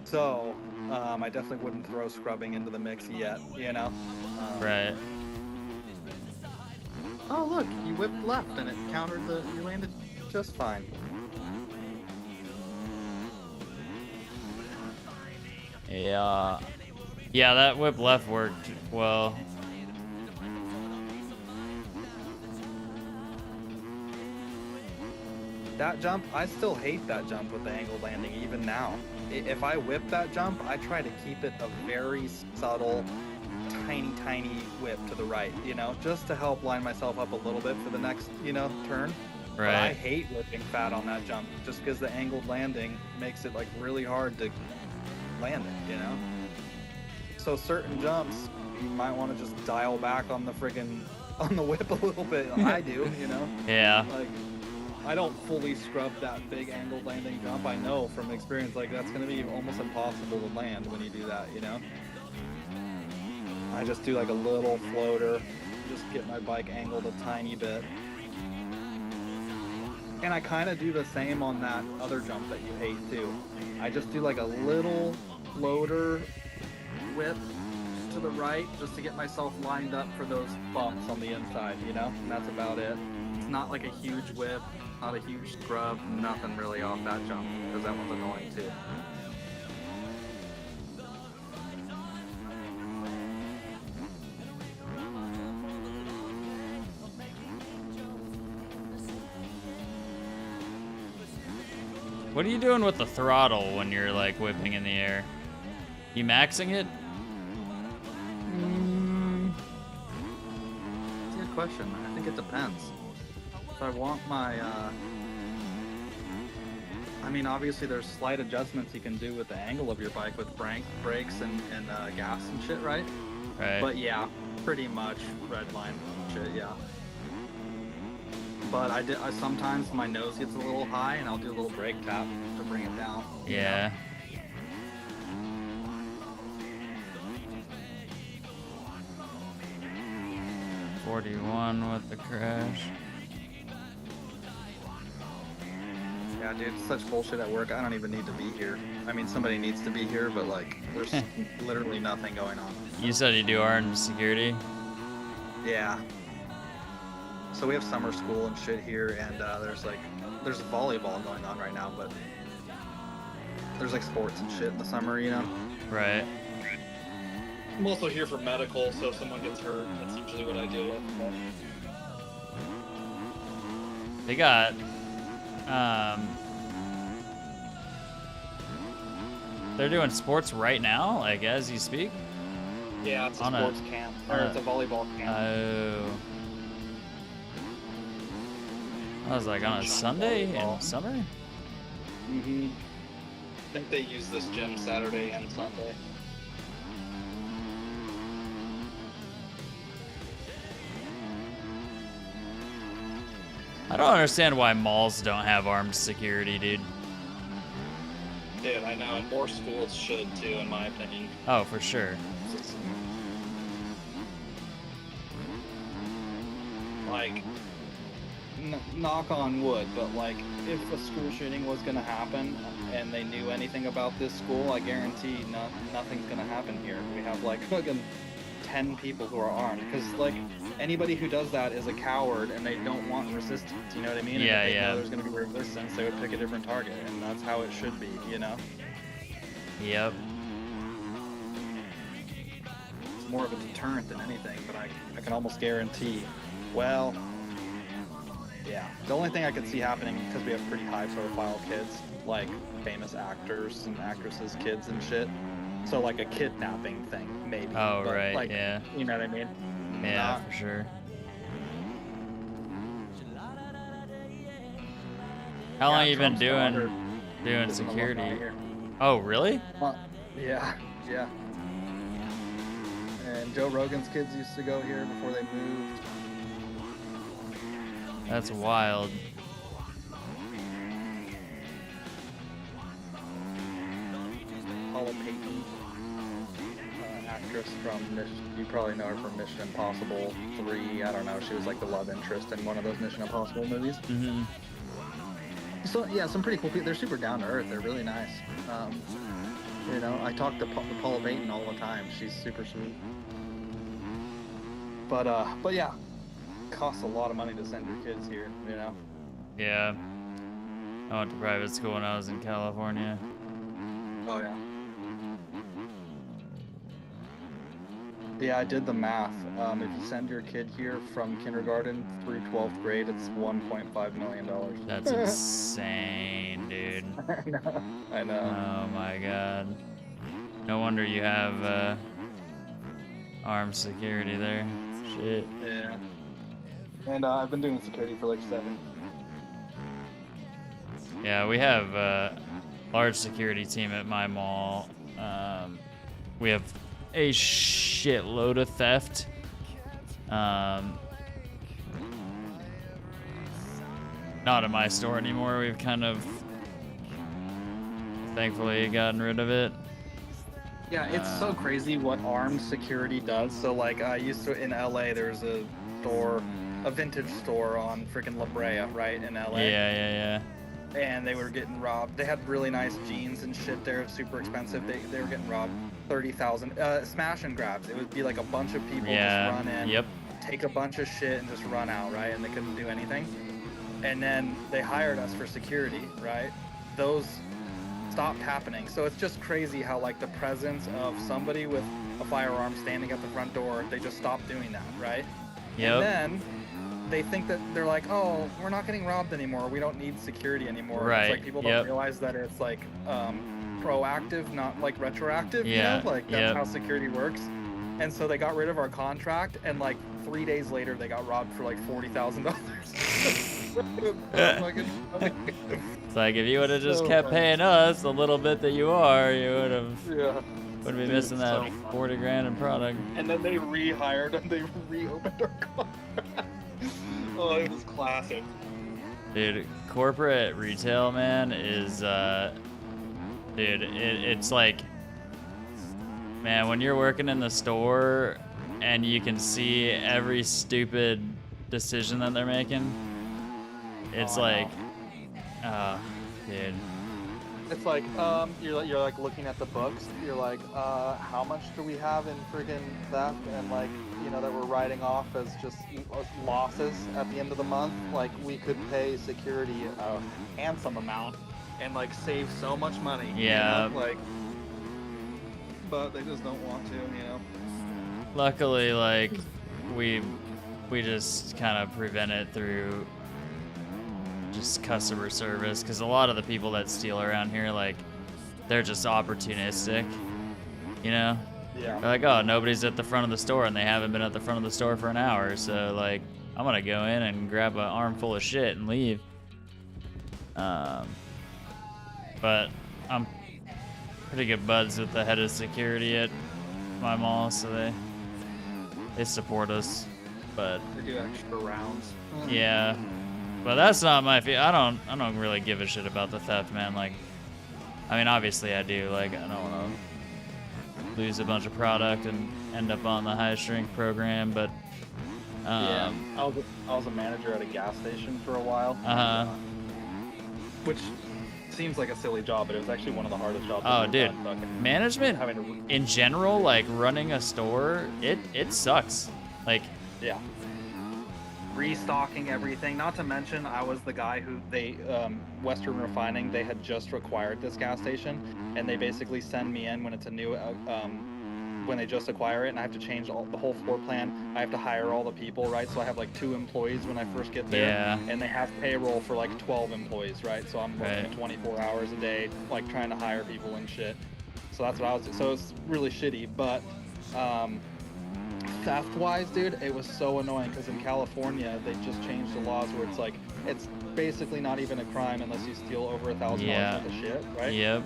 So I definitely wouldn't throw scrubbing into the mix yet, you know? Right. Oh look, you whipped left and it countered you landed just fine. Yeah. Yeah, that whip left worked well. That jump, I still hate that jump with the angled landing even now. If I whip that jump, I try to keep it a very subtle, tiny whip to the right, you know, just to help line myself up a little bit for the next, you know, turn. Right. But I hate whipping fat on that jump just because the angled landing makes it like really hard to land it, you know? So certain jumps, you might want to just dial back on the on the whip a little bit. I do, you know? Yeah. Like, I don't fully scrub that big angled landing jump. I know from experience, like, that's going to be almost impossible to land when you do that, you know? I just do like a little floater, just get my bike angled a tiny bit. And I kind of do the same on that other jump that you hate too. I just do like a little floater whip to the right just to get myself lined up for those bumps on the inside, you know? And that's about it. It's not like a huge whip, not a huge scrub, nothing really off that jump, because that one's annoying too. What are you doing with the throttle when you're like whipping in the air? You maxing it? That's a good question. I think it depends. If I want my, I mean, obviously there's slight adjustments you can do with the angle of your bike with brakes and gas and shit, right? Right. But yeah, pretty much red line shit, yeah. But I sometimes my nose gets a little high and I'll do a little brake tap to bring it down. Yeah. You know? 41 with the crash. Yeah, dude, it's such bullshit at work. I don't even need to be here. I mean, somebody needs to be here, but like, there's literally nothing going on. You said you do armed security? Yeah. So we have summer school and shit here, and there's volleyball going on right now, but there's like sports and shit in the summer, you know? Right. I'm also here for medical, so if someone gets hurt, that's usually what I deal with. They got, they're doing sports right now, like as you speak? Yeah, it's a On sports camp, or it's a volleyball camp. Oh. I was like, on a Sunday in summer? Mm-hmm. I think they use this gym Saturday and Sunday. I don't understand why malls don't have armed security, dude. Dude, I know, and more schools should too, in my opinion. Oh, for sure. Like, knock on wood, but like, if a school shooting was gonna happen and they knew anything about this school, I guarantee nothing's gonna happen here. We have like fucking 10 people who are armed, because like anybody who does that is a coward and they don't want resistance, you know what I mean? Yeah, and if they yeah. know there's gonna be resistance, they would pick a different target, and that's how it should be, you know? Yep. It's more of a deterrent than anything, but I can almost guarantee, well, yeah. The only thing I could see happening, because we have pretty high profile kids, like famous actors and actresses' kids and shit. So like a kidnapping thing, maybe. Oh, But, right, like, yeah. You know what I mean? Yeah, Not- for sure. How long Yeah, you been Trump's daughter doing is an alumni security? here. Oh, really? Yeah, yeah. And Joe Rogan's kids used to go here before they moved. That's wild. Paula Payton, actress from you probably know her from Mission Impossible 3. I don't know. She was like the love interest in one of those Mission Impossible movies. Mm-hmm. So yeah, some pretty cool people. They're super down to earth. They're really nice. You know, I talk to Paula Payton all the time. She's super sweet. But yeah, costs a lot of money to send your kids here. You know. Yeah. I went to private school when I was in California. Oh yeah. Yeah, I did the math. If you send your kid here from kindergarten through 12th grade, it's $1.5 million. That's insane, dude. I know. Oh my god. No wonder you have armed security there. Shit. Yeah. And I've been doing security for like 7. Yeah, we have a large security team at my mall. We have a shitload of theft. Not in my store anymore. We've kind of thankfully gotten rid of it. Yeah, it's so crazy what armed security does. So like I used to in LA, there's a store, a vintage store on freaking La Brea, right in LA. Yeah. And they were getting robbed. They had really nice jeans and shit there, super expensive. They were getting robbed. 30,000 smash and grabs. It would be like a bunch of people just run in, Yep. take a bunch of shit and just run out, right? And they couldn't do anything. And then they hired us for security, right? Those stopped happening. So it's just crazy how like the presence of somebody with a firearm standing at the front door, they just stopped doing that, right? Yep. And then they think that they're like, oh, we're not getting robbed anymore. We don't need security anymore. Right. It's like people don't realize that it's like proactive, not like retroactive. Yeah. You know? Like that's how security works. And so they got rid of our contract, and like 3 days later, they got robbed for like $40,000. It's like if you would have just So kept funny. paying us a little bit that you are, you would have Yeah. would be Dude, missing that so funny. 40 grand in product. And then they rehired and they reopened our contract. Oh, it was classic. Dude, corporate retail, man, is dude, it's like, man, when you're working in the store and you can see every stupid decision that they're making, it's like, dude. It's like, you're like looking at the books. You're like, how much do we have in friggin' theft? And like, you know, that we're writing off as just losses at the end of the month. Like, we could pay security a handsome amount and like save so much money. Yeah. You know? Like, but they just don't want to, you know. Luckily, like, we just kind of prevent it through just customer service, because a lot of the people that steal around here, like, they're just opportunistic, you know? Yeah. They're like, oh, nobody's at the front of the store, and they haven't been at the front of the store for an hour, so, like, I'm gonna go in and grab an armful of shit and leave. But I'm pretty good buds with the head of security at my mall, so they support us, but They do extra rounds. yeah. But that's not my I don't really give a shit about the theft, man. Like, I mean, obviously I do. Like, I don't want to lose a bunch of product and end up on the high shrink program, but Yeah. I was a manager at a gas station for a while. Which seems like a silly job, but it was actually one of the hardest jobs. Oh, I've dude, done, fucking management having to, in general, like running a store, it sucks. Like, yeah. Restocking everything. Not to mention, I was the guy who Western Refining, they had just acquired this gas station, and they basically send me in when it's a new, when they just acquire it, and I have to change the whole floor plan. I have to hire all the people, right? So I have like 2 employees when I first get there, Yeah. and they have payroll for like 12 employees, right? So I'm working Right. 24 hours a day, like trying to hire people and shit. So that's what I was. So it's really shitty, but theft-wise, dude, it was so annoying because in California they just changed the laws where it's like it's basically not even a crime unless you steal over $1,000 worth of shit, right? Yep.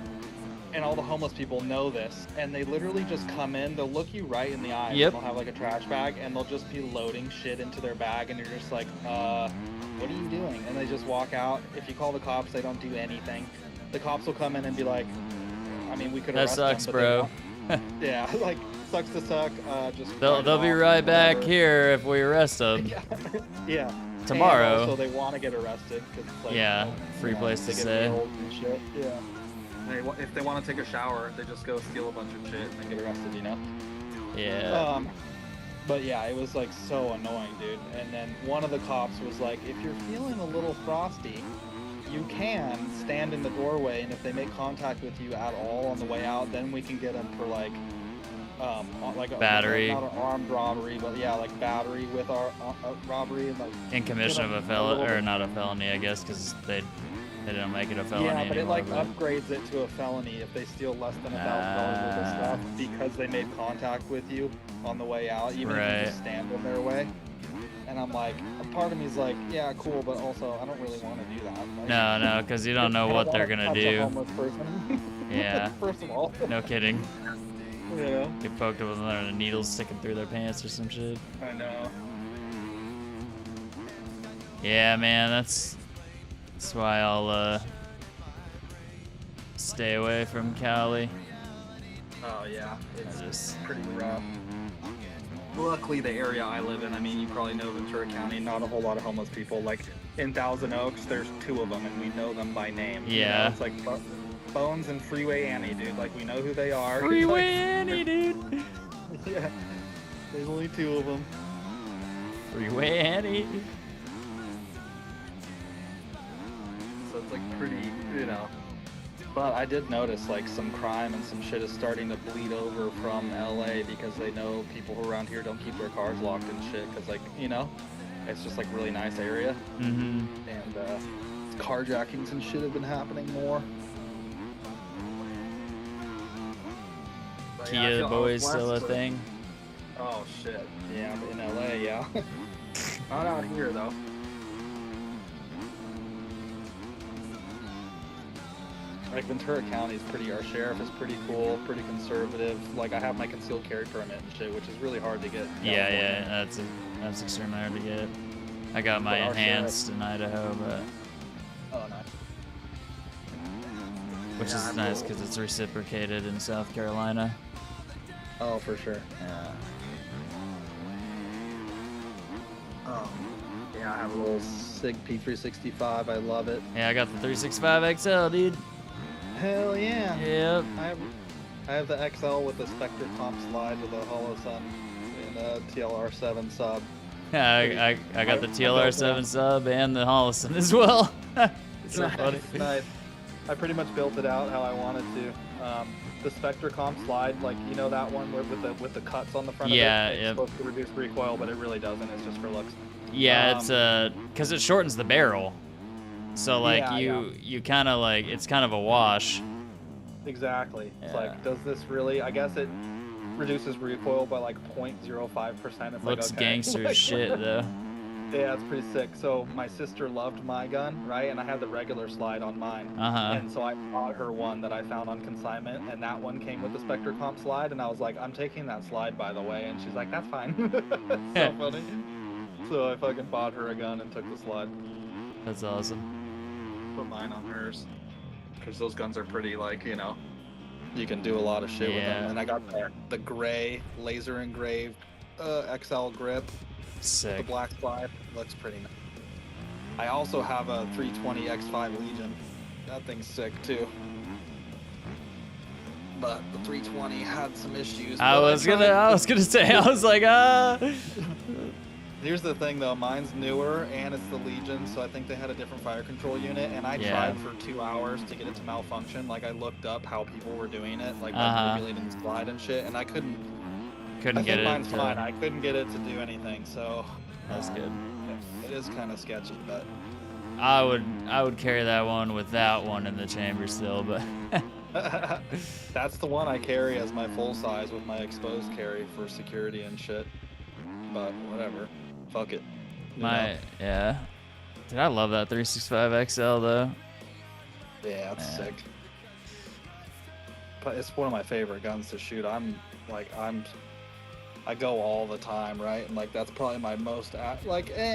And all the homeless people know this, and they literally just come in. They'll look you right in the eye. Yep. They'll have like a trash bag, and they'll just be loading shit into their bag, and you're just like, what are you doing? And they just walk out. If you call the cops, they don't do anything. The cops will come in and be like, I mean, we could That arrest sucks, them, but bro. yeah, like sucks to suck. Just They'll be right back here if we arrest them. Yeah. Yeah. Tomorrow. So they want to get arrested because it's like, Yeah, free place to they get stay. old and shit. Yeah. If they want to take a shower, they just go steal a bunch of shit and get arrested, you know? Yeah. But yeah, it was like so annoying, dude. And then one of the cops was like, if you're feeling a little frosty, you can stand in the doorway, and if they make contact with you at all on the way out, then we can get them for like battery. Not an armed robbery, but yeah, like battery with our robbery and like In commission of a felony, or not a felony, I guess, because they didn't make it a felony yeah, but anymore. it like upgrades it to a felony if they steal less than $1,000 worth of stuff because they made contact with you on the way out, even if you just stand in their way. And I'm like, a part of me is like, yeah, cool, but also I don't really want to do that. Like, No, because you don't know what they're gonna touch a do. homeless person. Yeah. First of all. No kidding. Yeah. Get poked with a needle sticking through their pants or some shit. I know. Yeah, man, that's why I'll stay away from Cali. Oh yeah, it's Just pretty rough. Luckily, the area I live in, I mean, you probably know Ventura County, not a whole lot of homeless people. Like in Thousand Oaks, there's 2 of them, and we know them by name. Yeah. You know, it's like Bones and Freeway Annie, dude. Like, we know who they are. Freeway Annie, dude. Yeah. There's only 2 of them. Freeway Annie. So it's like pretty, you know. But I did notice like some crime and some shit is starting to bleed over from LA because they know people around here don't keep their cars locked and shit. Because like, you know, it's just like really nice area. Mm-hmm. And carjackings and shit have been happening more. But, yeah, I Kia feel- I boys was still a blessed to- thing. Oh shit. Yeah, but in LA, yeah. Not out here though. Like Ventura County is pretty, our sheriff is pretty cool, pretty conservative. Like I have my concealed carry permit and shit, which is really hard to get. in California. Yeah, that's extremely hard to get. I got my But our enhanced in Idaho, but Oh, nice. which Yeah, is I'm nice cool. because it's reciprocated in South Carolina. Oh, for sure. Yeah. Yeah, I have a little SIG P365. I love it. Yeah, I got the 365 XL, dude. Hell yeah. Yep. I have the XL with the Spectre comp slide with a Holosun and a TLR7 sub. I got the TLR7 sub and the Holliston as well. It's so funny. Nice. I pretty much built it out how I wanted to. The Spectre comp slide, like you know that one where with the cuts on the front Yeah, of it, it's yep. supposed to reduce recoil, but it really doesn't. It's just for looks. Yeah, it's because it shortens the barrel, so like Yeah, you kind of like it's kind of a wash. Exactly. It's Yeah. like, does this really? I guess it reduces recoil by like 0.05%. It's Looks like, okay. gangster as Like, shit though. Yeah, it's pretty sick. So my sister loved my gun, right? And I had the regular slide on mine. Uh-huh. And so I bought her one that I found on consignment, and that one came with the Spectre comp slide. And I was like, I'm taking that slide, by the way. And she's like, that's fine. It's so funny. So I fucking bought her a gun and took the slide. That's awesome. Put mine on hers. Because those guns are pretty, like, you know, you can do a lot of shit with Yeah. them. And I got the gray, laser engraved XL grip. The Sick. black slide looks pretty nice. I also have a 320 X5 Legion. That thing's sick too. But the 320 had some issues. I but was tried- gonna say, I was like, Here's the thing though, mine's newer and it's the Legion, so I think they had a different fire control unit. And I Yeah. tried for 2 hours to get it to malfunction. Like I looked up how people were doing it, like regulating the slide and shit, and I couldn't. couldn't I get think it. mine's fine. I couldn't get it to do anything, so. That's good. It is kind of sketchy, but. I would carry that one with that one in the chamber still, but That's the one I carry as my full size with my exposed carry for security and shit. but whatever. Fuck it. You know? Yeah. Dude, I love that 365 XL though. Yeah, it's Yeah. sick. But it's one of my favorite guns to shoot. I go all the time, right? And like that's probably my most I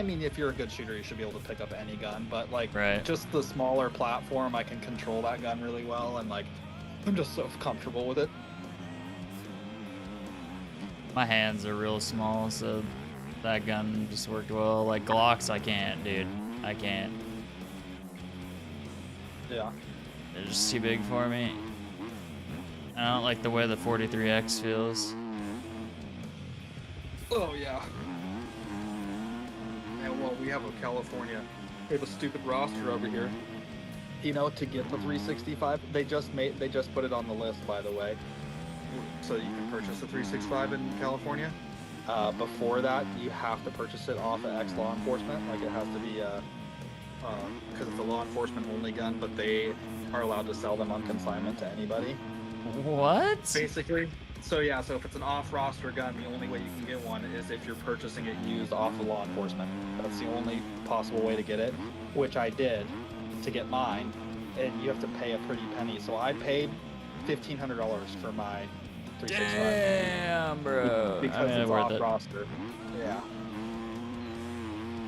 mean, if you're a good shooter, you should be able to pick up any gun. But like, Right. just the smaller platform, I can control that gun really well, and like, I'm just so comfortable with it. My hands are real small, so that gun just worked well. Like Glocks, I can't, dude. I can't. Yeah. They're just too big for me. I don't like the way the 43X feels. Oh yeah. And well, we have a California. We have a stupid roster over here. You know, to get the 365, they just put it on the list, by the way. So you can purchase the 365 in California. Before that, you have to purchase it off of X Law Enforcement. Like it has to be because it's a law enforcement only gun, but they are allowed to sell them on consignment to anybody. What? Basically. So yeah, so if it's an off-roster gun, the only way you can get one is if you're purchasing it used off of law enforcement. That's the only possible way to get it, which I did to get mine, and you have to pay a pretty penny. So I paid $1,500 for my 365 Damn, bro. because it's worth it. off-roster. Yeah.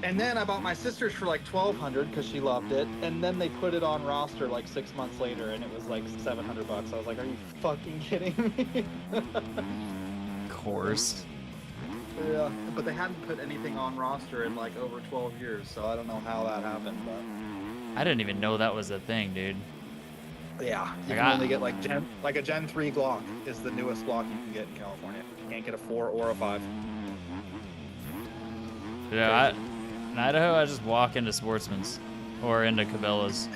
And then I bought my sister's for like $1,200 because she loved it, and then they put it on roster like 6 months later, and it was like $700. I was like, "Are you fucking kidding me?" Of course. Yeah, but they hadn't put anything on roster in like over 12 years, so I don't know how that happened. But I didn't even know that was a thing, dude. yeah, you Like, can I- only get like a Gen 3 Glock is the newest Glock you can get in California. You can't get a 4 or a 5. Yeah, in Idaho, I just walk into Sportsman's or into Cabela's.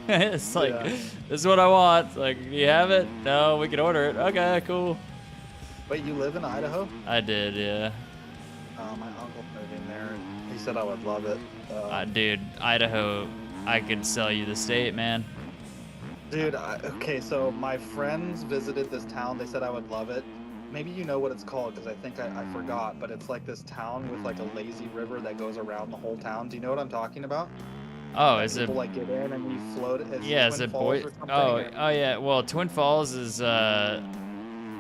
It's like, Yeah. this is what I want. Like, do you have it? No, we can order it. Okay, cool. Wait, you live in Idaho? I did, yeah. My uncle moved in there, and he said I would love it. Dude, Idaho, I could sell you the state, man. Dude, okay, so my friends visited this town. They said I would love it. Maybe you know what it's called, because I think I forgot, but it's like this town with like a lazy river that goes around the whole town. Do you know what I'm talking about? Oh, Like, is it? people like get in and you float. Yeah, is Twin it Falls boy? or something, Oh, or- oh yeah. Well, Twin Falls is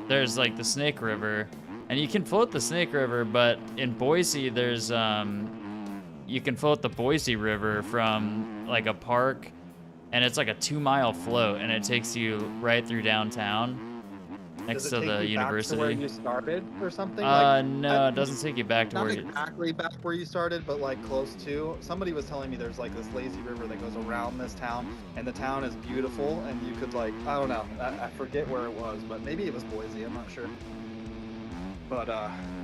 there's like the Snake River, and you can float the Snake River, but in Boise there's you can float the Boise River from like a park, and it's like a 2-mile float, and it takes you right through downtown next Does to it take the you back to where university. you started or something? No, it doesn't take you back to Not where you. exactly back where you started, but like close to. Somebody was telling me there's like this lazy river that goes around this town, and the town is beautiful, and you could like, I don't know, I forget where it was, but maybe it was Boise, I'm not sure. But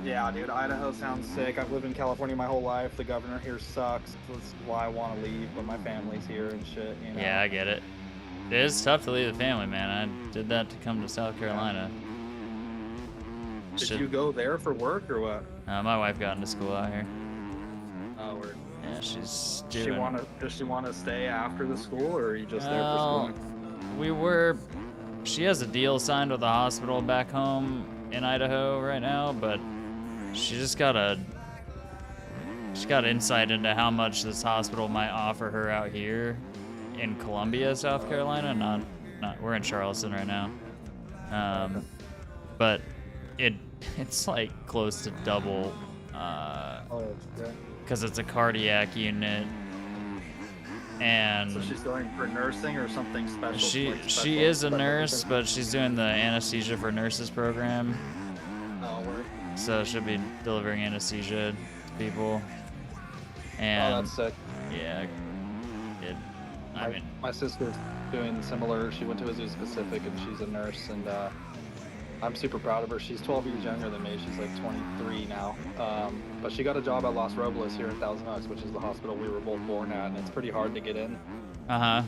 yeah, dude, Idaho sounds sick. I've lived in California my whole life. The governor here sucks. That's why I want to leave, but my family's here and shit, you know. Yeah, I get it. It is tough to leave the family, man. I did that to come to South Carolina. Did you go there for work or what? My wife got into school out here. Oh, word. Yeah, she's Does doing. she want to stay after the school, or are you just there for Well, school? She has a deal signed with a hospital back home in Idaho right now, but she just got insight into how much this hospital might offer her out here in Columbia, South Carolina. Not we're in Charleston right now. But it's like close to double, Oh, yeah. because it's a cardiac unit, and So she's going for nursing or something special? she like she is a special nurse, thing? but she's doing the anesthesia for nurses program, Oh, word. so she'll be delivering anesthesia to people. Oh, And that's sick. yeah, My sister's doing similar. She went to Azusa Pacific, and she's a nurse, and I'm super proud of her. She's 12 years younger than me. She's like 23 now. But she got a job at Los Robles here in Thousand Oaks, which is the hospital we were both born at, and it's pretty hard to get in. uh-huh,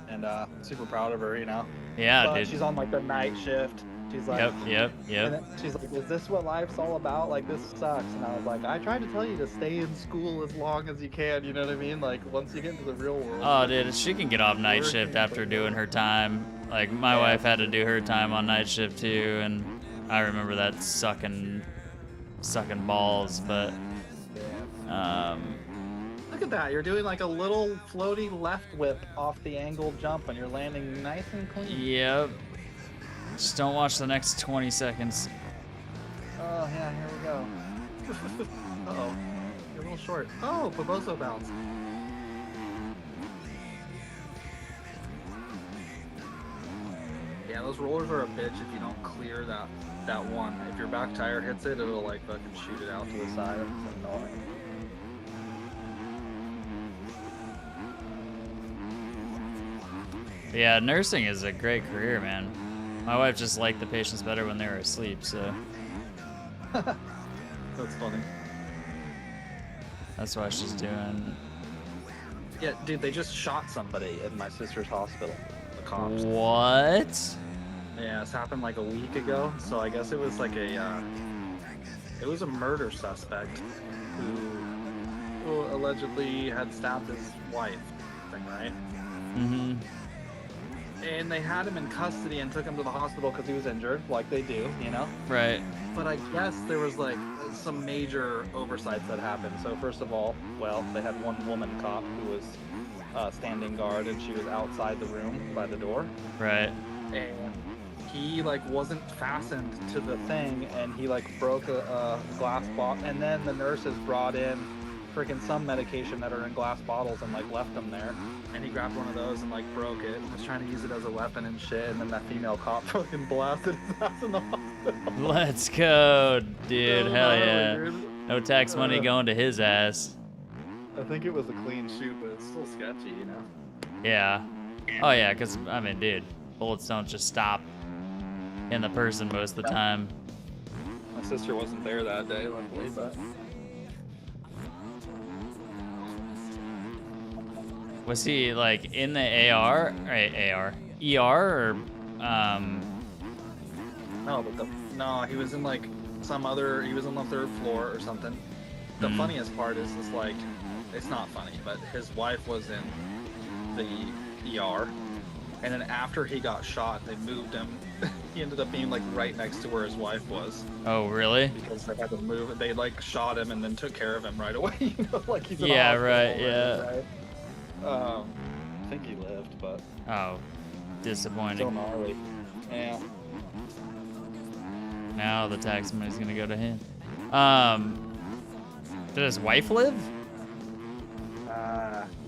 And super proud of her, you know. yeah, But dude. she's on like the night shift. She's like, Yep. And then she's like, is this what life's all about? Like, this sucks. And I was like, I tried to tell you to stay in school as long as you can. You know what I mean? Like, once you get into the real world. Oh, dude, she can get off night Working, shift after but- doing her time. Like, my Yeah. wife had to do her time on night shift, too, and I remember that sucking sucking balls, but Look at that. You're doing like a little floaty left whip off the angled jump and you're landing nice and clean. yep. Just don't watch the next 20 seconds. Oh, yeah, here we go. Uh-oh. You're a little short. Oh, Boboso bounce. Yeah, those rollers are a bitch if you don't clear that one. If your back tire hits it, it'll like fucking shoot it out to the side. It's annoying. Yeah, nursing is a great career, man. My wife just liked the patients better when they were asleep, so That's funny. that's why she's doing. Yeah, dude, they just shot somebody at my sister's hospital. The cops. What? Yeah, this happened like a week ago. So I guess it was like it was a murder suspect who allegedly had stabbed his wife. Thing, right? Mm-hmm. And they had him in custody and took him to the hospital because he was injured, like they do, you know? Right. But I guess there was like some major oversights that happened. So first of all, well, they had one woman cop who was standing guard and she was outside the room by the door. Right. And he like wasn't fastened to the thing and he like broke a glass bottle. And then the nurses brought in freaking some medication that are in glass bottles and like left them there. And he grabbed one of those and like broke it and was trying to use it as a weapon and shit. And then that female cop fucking blasted his ass in the hospital. Let's go, dude. So Hell gnarly, yeah. dude. No tax money going to his ass. I think it was a clean shoot, but it's still sketchy, you know? Yeah. Oh yeah, because I mean, dude, bullets don't just stop in the person most of the time. My sister wasn't there that day, luckily, but Was he like in the AR? Right, AR. ER or no, he was in like he was on the third floor or something. The funniest part is like, it's not funny, but his wife was in the ER, and then after he got shot, they moved him. He ended up being like right next to where his wife was Oh really? because they had to move. They like shot him and then took care of him right away. You know, like he's in a Yeah, hospital right, already, yeah. right? I think he lived, but Oh, still disappointing. gnarly. Yeah. Now the tax money's gonna go to him. Did his wife live?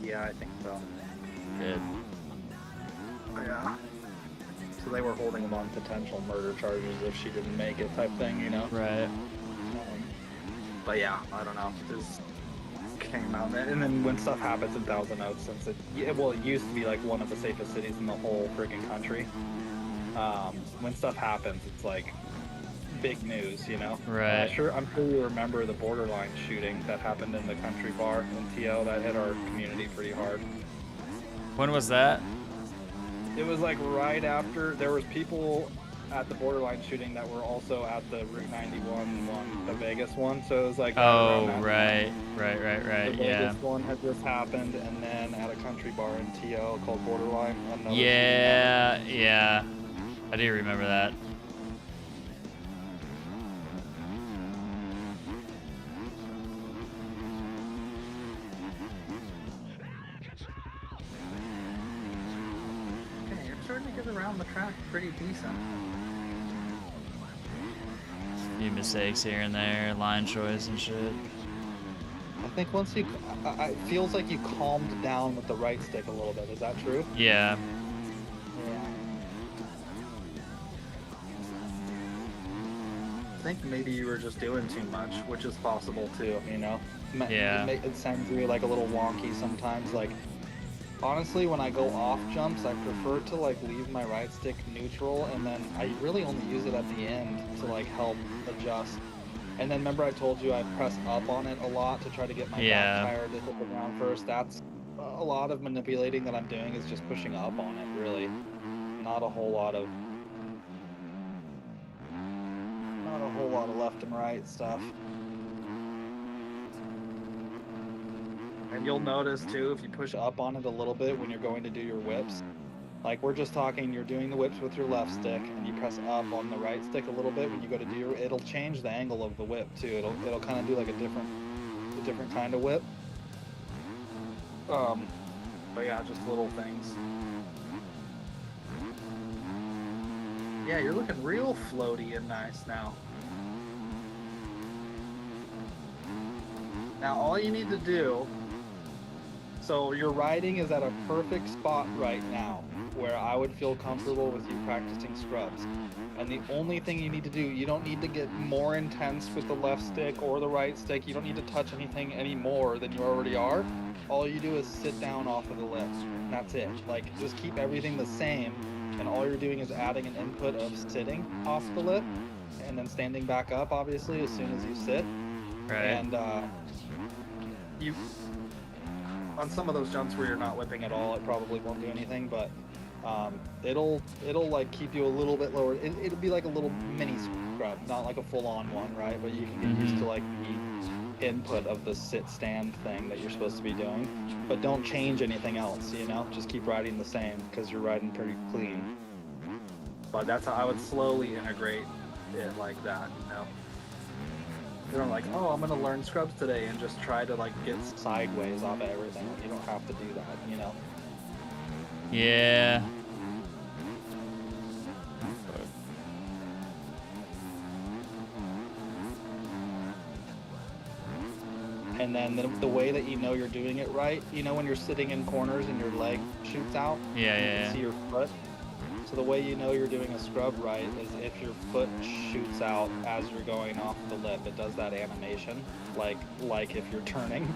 Yeah, I think so. Good. Yeah. So they were holding him on potential murder charges if she didn't make it, type thing, you know. Right. But yeah, I don't know. This came out, and then when stuff happens in Thousand Oaks, since it used to be like one of the safest cities in the whole freaking country. When stuff happens, it's like big news, you know. Right. I'm sure you remember the Borderline shooting that happened in the country bar in TO that hit our community pretty hard. When was that? It was like right after there was people at the Borderline shooting that were also at the Route 91 one, the Vegas one. So it was like Oh, around that right. time. Right. The Yeah. Vegas one had just happened, and then at a country bar in TO called Borderline. Another Yeah. I do remember that. Okay, you're starting to get around the track pretty decent. Few mistakes here and there, line choice and shit. I think once you, it feels like you calmed down with the right stick a little bit. Is that true? Yeah. Yeah. I think maybe you were just doing too much, which is possible too, you know? Yeah. It sends you like a little wonky sometimes. Like, honestly, when I go off jumps, I prefer to like leave my right stick neutral, and then I really only use it at the end to like help adjust. And then remember I told you I press up on it a lot to try to get my back tire to hit the ground first. That's a lot of manipulating that I'm doing is just pushing up on it, really. Not a whole lot of left and right stuff. And you'll notice too, if you push up on it a little bit when you're going to do your whips, Like we're just talking, you're doing the whips with your left stick, and you press up on the right stick a little bit when you go to do your. It'll change the angle of the whip too. It'll kind of do like a different kind of whip. But yeah, just little things. Yeah, you're looking real floaty and nice now. Now all you need to do. So your riding is at a perfect spot right now where I would feel comfortable with you practicing scrubs. And the only thing you need to do, you don't need to get more intense with the left stick or the right stick. You don't need to touch anything any more than you already are. All you do is sit down off of the lift. That's it. Like, just keep everything the same. And all you're doing is adding an input of sitting off the lift and then standing back up, obviously, as soon as you sit. Right. And you... on some of those jumps where you're not whipping at all, it probably won't do anything, but it'll like keep you a little bit lower. It'll be like a little mini scrub, not like a full-on one, right? But you can get used to like the input of the sit-stand thing that you're supposed to be doing. But don't change anything else, you know? Just keep riding the same because you're riding pretty clean. But that's how I would slowly integrate it like that, you know? You don't like, oh, I'm gonna learn scrubs today and just try to like get sideways off of everything. You don't have to do that, you know? Yeah. And then the way that you know you're doing it right, you know when you're sitting in corners and your leg shoots out? Yeah, you yeah, can yeah. see your foot. So the way you know you're doing a scrub right is if your foot shoots out as you're going off the lip. It does that animation, like if you're turning.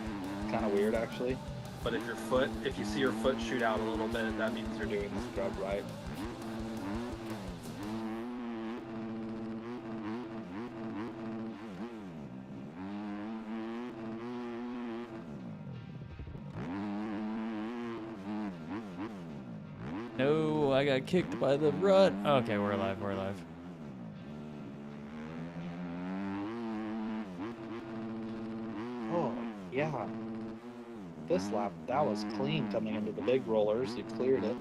Kind of weird, actually. But if you see your foot shoot out a little bit, that means you're doing the scrub right. No, I got kicked by the rut. Okay, we're alive, we're alive. Oh, yeah. This lap, that was clean coming into the big rollers. You cleared it.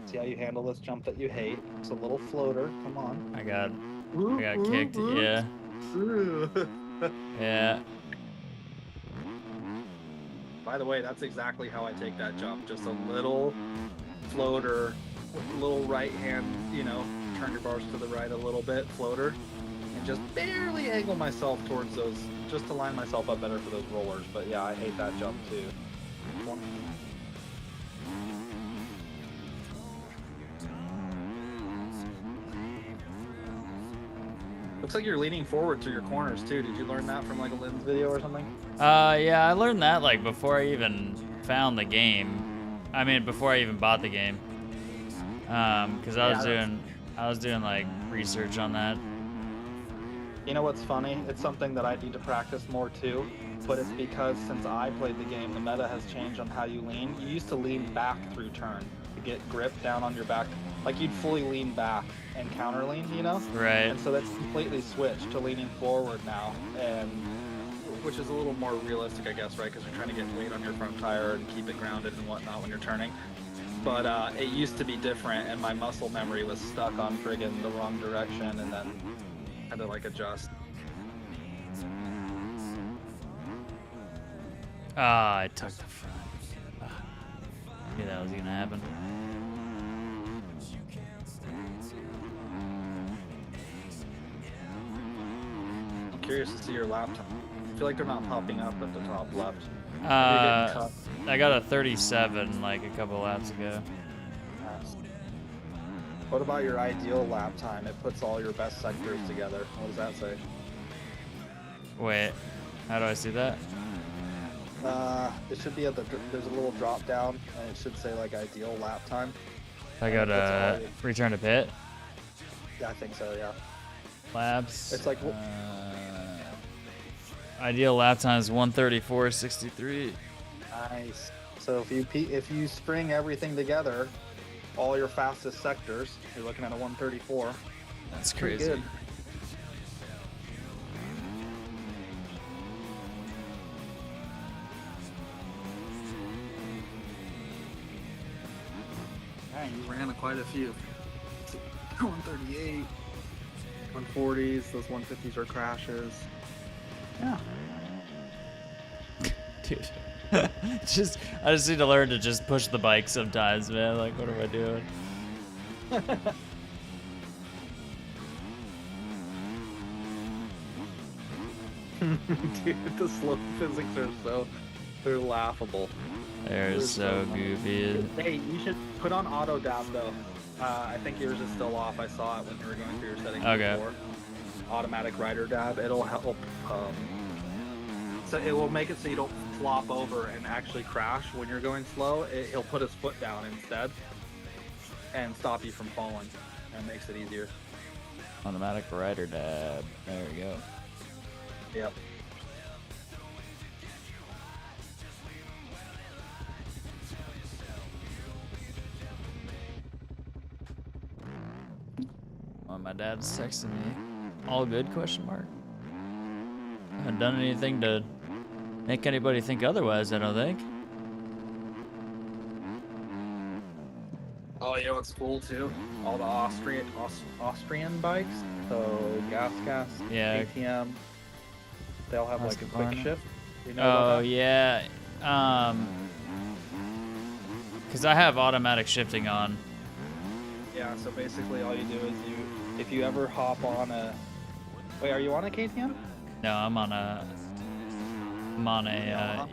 See how you handle this jump that you hate? It's a little floater. Come on. I got kicked, yeah. Yeah. By the way, that's exactly how I take that jump. Just a little floater, little right hand, you know, turn your bars to the right a little bit, floater, and just barely angle myself towards those, just to line myself up better for those rollers. But yeah, I hate that jump too. Looks like you're leaning forward through your corners too. Did you learn that from like a Lynn's video or something? Yeah, I learned that like before I even found the game. I mean, before I even bought the game. Because I was doing like research on that. You know what's funny? It's something that I need to practice more too, but it's because since I played the game, the meta has changed on how you lean. You used to lean back through turn to get grip down on your back. Like you'd fully lean back and counter lean, you know? Right. And so that's completely switched to leaning forward now, and which is a little more realistic, I guess, right? Because you're trying to get weight on your front tire and keep it grounded and whatnot when you're turning. But it used to be different, and my muscle memory was stuck on friggin' the wrong direction, and then had to like adjust. Ah, I took the front. Knew that was gonna happen. I'm curious to see your lap time. I feel like they're not popping up at the top left. I got a 37 like a couple laps ago. Nice. What about your ideal lap time? It puts all your best sectors together. What does that say? Wait, how do I see that? It should be at there's a little drop down, and it should say like ideal lap time. I got a return to pit. Yeah, I think so. Yeah. Laps. It's like ideal lap time is 1:34.63. nice. So if you string everything together, all your fastest sectors, you're looking at a 1:34. That's Pretty crazy. good. You ran quite a few. 138, 140s. Those 150s are crashes. Yeah. Dude. I just need to learn to just push the bike sometimes, man. Like, what am I doing? Dude, the slow physics are they're laughable. They're so funny. goofy. Hey, you should put on auto dab though. I think yours is still off. I saw it when you were going through your settings Okay. before. Automatic rider dab. It'll help. So it will make it so you don't flop over and actually crash when you're going slow. He'll put his foot down instead and stop you from falling. And it makes it easier. Automatic rider dab. There we go. Yep. Well, my dad's texting me. All good? Question mark. I haven't done anything to make anybody think otherwise, I don't think. Oh, you know what's cool too? All the Austrian bikes. So gas, Yeah. ATM. They'll have like a quick Husqvarna. shift. You know Oh, about that? yeah. Because I have automatic shifting on. Yeah. So basically, all you do is if you ever hop on a. Wait, are you on a KTM? No, I'm on a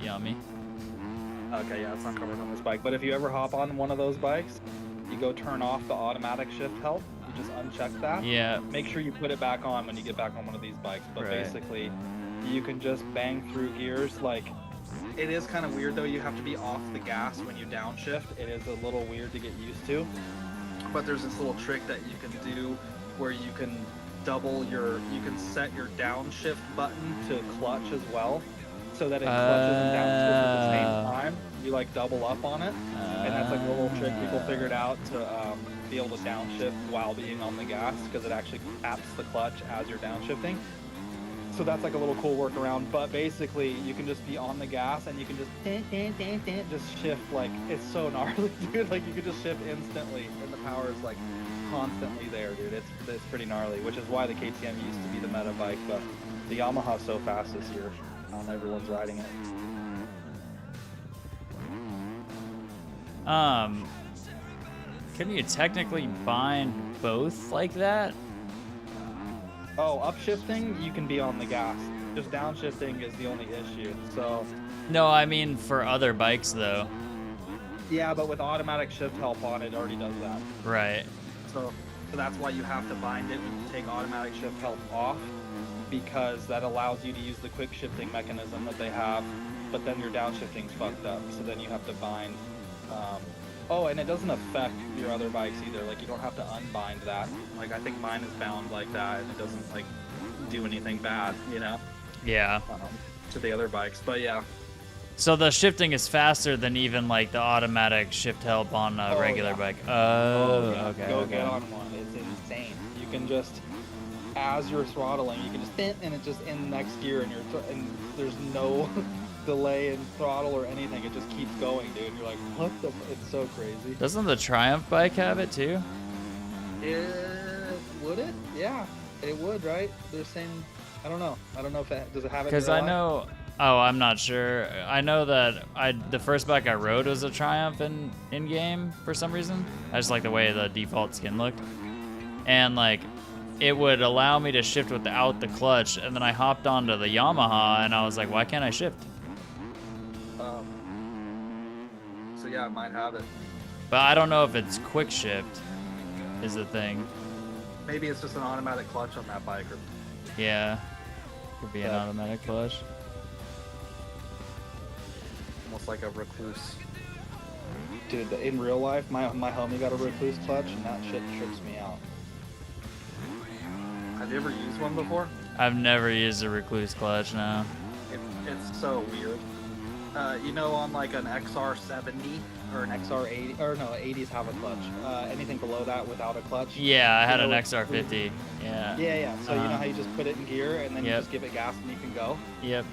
Yami. Okay, yeah, it's not covered on this bike. But if you ever hop on one of those bikes, you go turn off the automatic shift help. You just uncheck that. Yeah. Make sure you put it back on when you get back on one of these bikes. But Right. basically, you can just bang through gears. Like, it is kind of weird though. You have to be off the gas when you downshift. It is a little weird to get used to. But there's this little trick that you can do where you can you can set your downshift button to clutch as well, so that it clutches and downshifts at the same time. You like double up on it, and that's like a little trick people figured out to be able to downshift while being on the gas, because it actually taps the clutch as you're downshifting. So that's like a little cool workaround. But basically, you can just be on the gas and you can just shift. Like, it's so gnarly, dude. Like, you can just shift instantly, and the power is like constantly there, dude. It's pretty gnarly, which is why the KTM used to be the meta bike, but the Yamaha's so fast this year. Everyone's riding it. Can you technically bind both like that? Oh, upshifting, you can be on the gas. Just downshifting is the only issue. So No, I mean for other bikes though. yeah, but with automatic shift help on it already does that. Right. So that's why you have to bind it when you take automatic shift help off, because that allows you to use the quick shifting mechanism that they have, but then your downshifting's fucked up. So then you have to bind. Oh, and it doesn't affect your other bikes either. Like, you don't have to unbind that. Like, I think mine is bound like that, and it doesn't like do anything bad, you know, Yeah. to the other bikes. But yeah. So the shifting is faster than even like the automatic shift help on a Oh, regular yeah. bike. Yeah. Okay. Go okay. get on one. It's insane. You can just, as you're throttling, you can just and it just in next gear, and and there's no delay in throttle or anything. It just keeps going, dude. You're like, what the? It's so crazy. Doesn't the Triumph bike have it too? Would it? Yeah, it would, right? They're saying, I don't know. I don't know if does it have it. Because I know. Oh, I'm not sure. I know that the first bike I rode was a Triumph in game for some reason. I just like the way the default skin looked, and like it would allow me to shift without the clutch. And then I hopped onto the Yamaha, and I was like, why can't I shift? So yeah, it might have it. But I don't know if it's quick shift is the thing. Maybe it's just an automatic clutch on that bike. Or Yeah, could be an Yeah. automatic clutch. almost like a Recluse. Dude, in real life, my homie got a Recluse clutch, and that shit trips me out. Have you ever used one before? I've never used a Recluse clutch now. It's so weird. You know, on like an XR70 or an XR80, or no, 80s have a clutch. Anything below that without a clutch. Yeah, I had You an know, XR50. Yeah. Yeah. So you know how you just put it in gear and then you Yep. just give it gas and you can go. Yep.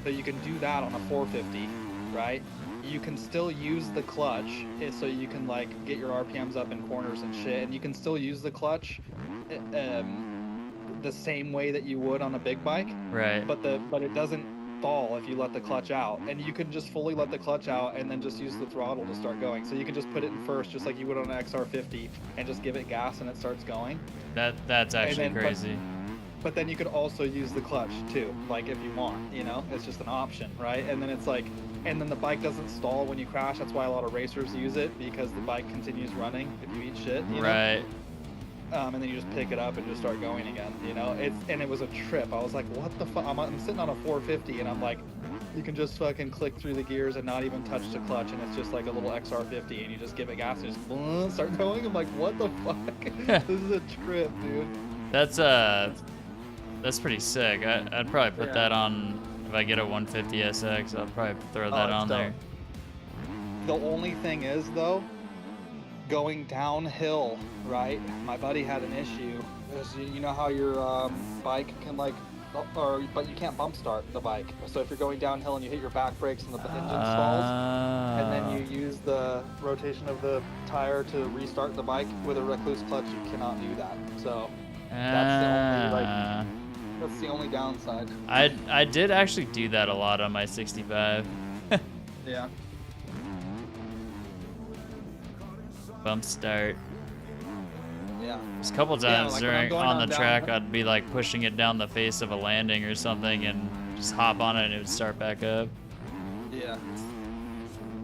So you can do that on a 450, right? You can still use the clutch, so you can like get your RPMs up in corners and shit, and you can still use the clutch the same way that you would on a big bike, Right. but it doesn't fall if you let the clutch out, and you can just fully let the clutch out and then just use the throttle to start going. So you can just put it in first, just like you would on an XR50, and just give it gas and it starts going. That's actually crazy. But then you could also use the clutch too, like if you want, you know, it's just an option, right? And then it's like, and then the bike doesn't stall when you crash. That's why a lot of racers use it, because the bike continues running if you eat shit, you know? Right. And then you just pick it up and just start going again, you know? And it was a trip. I was like, what the fuck? I'm sitting on a 450 and I'm like, you can just fucking click through the gears and not even touch the clutch, and it's just like a little XR50, and you just give it gas and just start going. I'm like, what the fuck? This is a trip, dude. That's pretty sick. I'd probably put that on if I get a 150 SX. I'll probably throw that on there. The only thing is though, going downhill, right? My buddy had an issue. You know how your bike can like, but you can't bump start the bike. So if you're going downhill and you hit your back brakes and the engine stalls, and then you use the rotation of the tire to restart the bike with a recluse clutch, you cannot do that. So that's the only downside. I did actually do that a lot on my 65. Yeah. Bump start. Yeah. Just a couple times like during when I'm on the going track, down- I'd be like pushing it down the face of a landing or something and just hop on it and it would start back up. Yeah.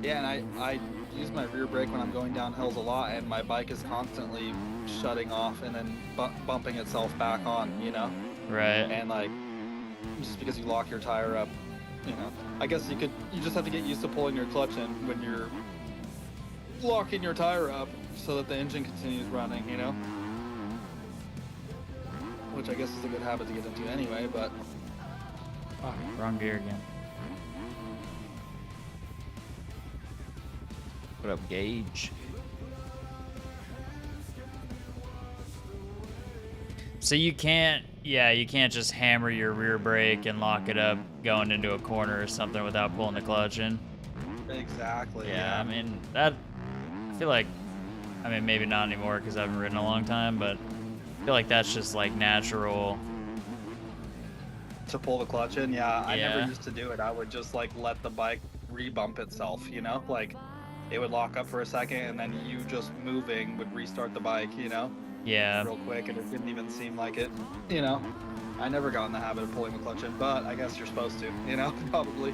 Yeah, and I use my rear brake when I'm going down hills a lot, and my bike is constantly shutting off and then bumping itself back on, you know? Right. And like, just because you lock your tire up, you know? I guess you just have to get used to pulling your clutch in when you're locking your tire up so that the engine continues running, you know? Which I guess is a good habit to get into anyway, but... Oh, wrong gear again. What up, Gage? So you can't just hammer your rear brake and lock it up going into a corner or something without pulling the clutch in. Exactly. Yeah, I mean, I feel like, maybe not anymore because I haven't ridden in a long time, but I feel like that's just like natural. To pull the clutch in, yeah. I Yeah. never used to do it. I would just like let the bike re-bump itself, you know? Like, it would lock up for a second, and then you just moving would restart the bike, you know? Yeah. Real quick, and it didn't even seem like it, you know? I never got in the habit of pulling the clutch in, but I guess you're supposed to, you know? Probably.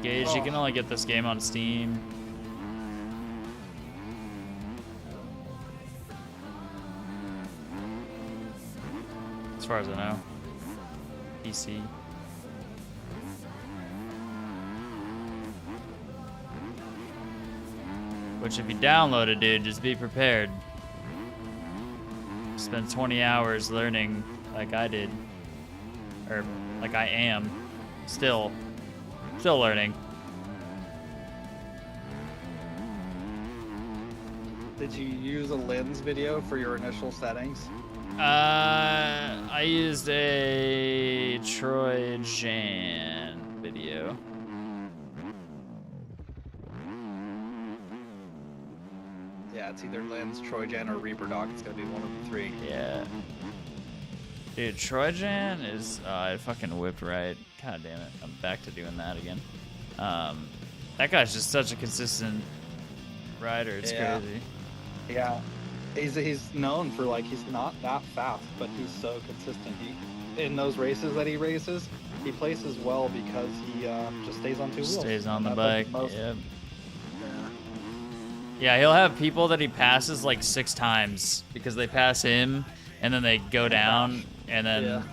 Gage, you can only get this game on Steam. As far as I know. PC. Which if you download it, dude, just be prepared. Spend 20 hours learning like I did. Or like I am. Still learning. Did you use a lens video for your initial settings? I used a Troy Jan video. Yeah, it's either lens, Trojan, or Reaper Dog. It's gonna be one of the three. Yeah. Dude, Troy Jan is I fucking whipped right. God damn it. I'm back to doing that again. That guy's just such a consistent rider. It's crazy. Yeah. He's known for like he's not that fast, but he's so consistent. In those races that he races, he places well because he just stays on two wheels. Stays on the That's bike. like most- Yep. Yeah, he'll have people that he passes like 6 times because they pass him and then they go down and then Yeah.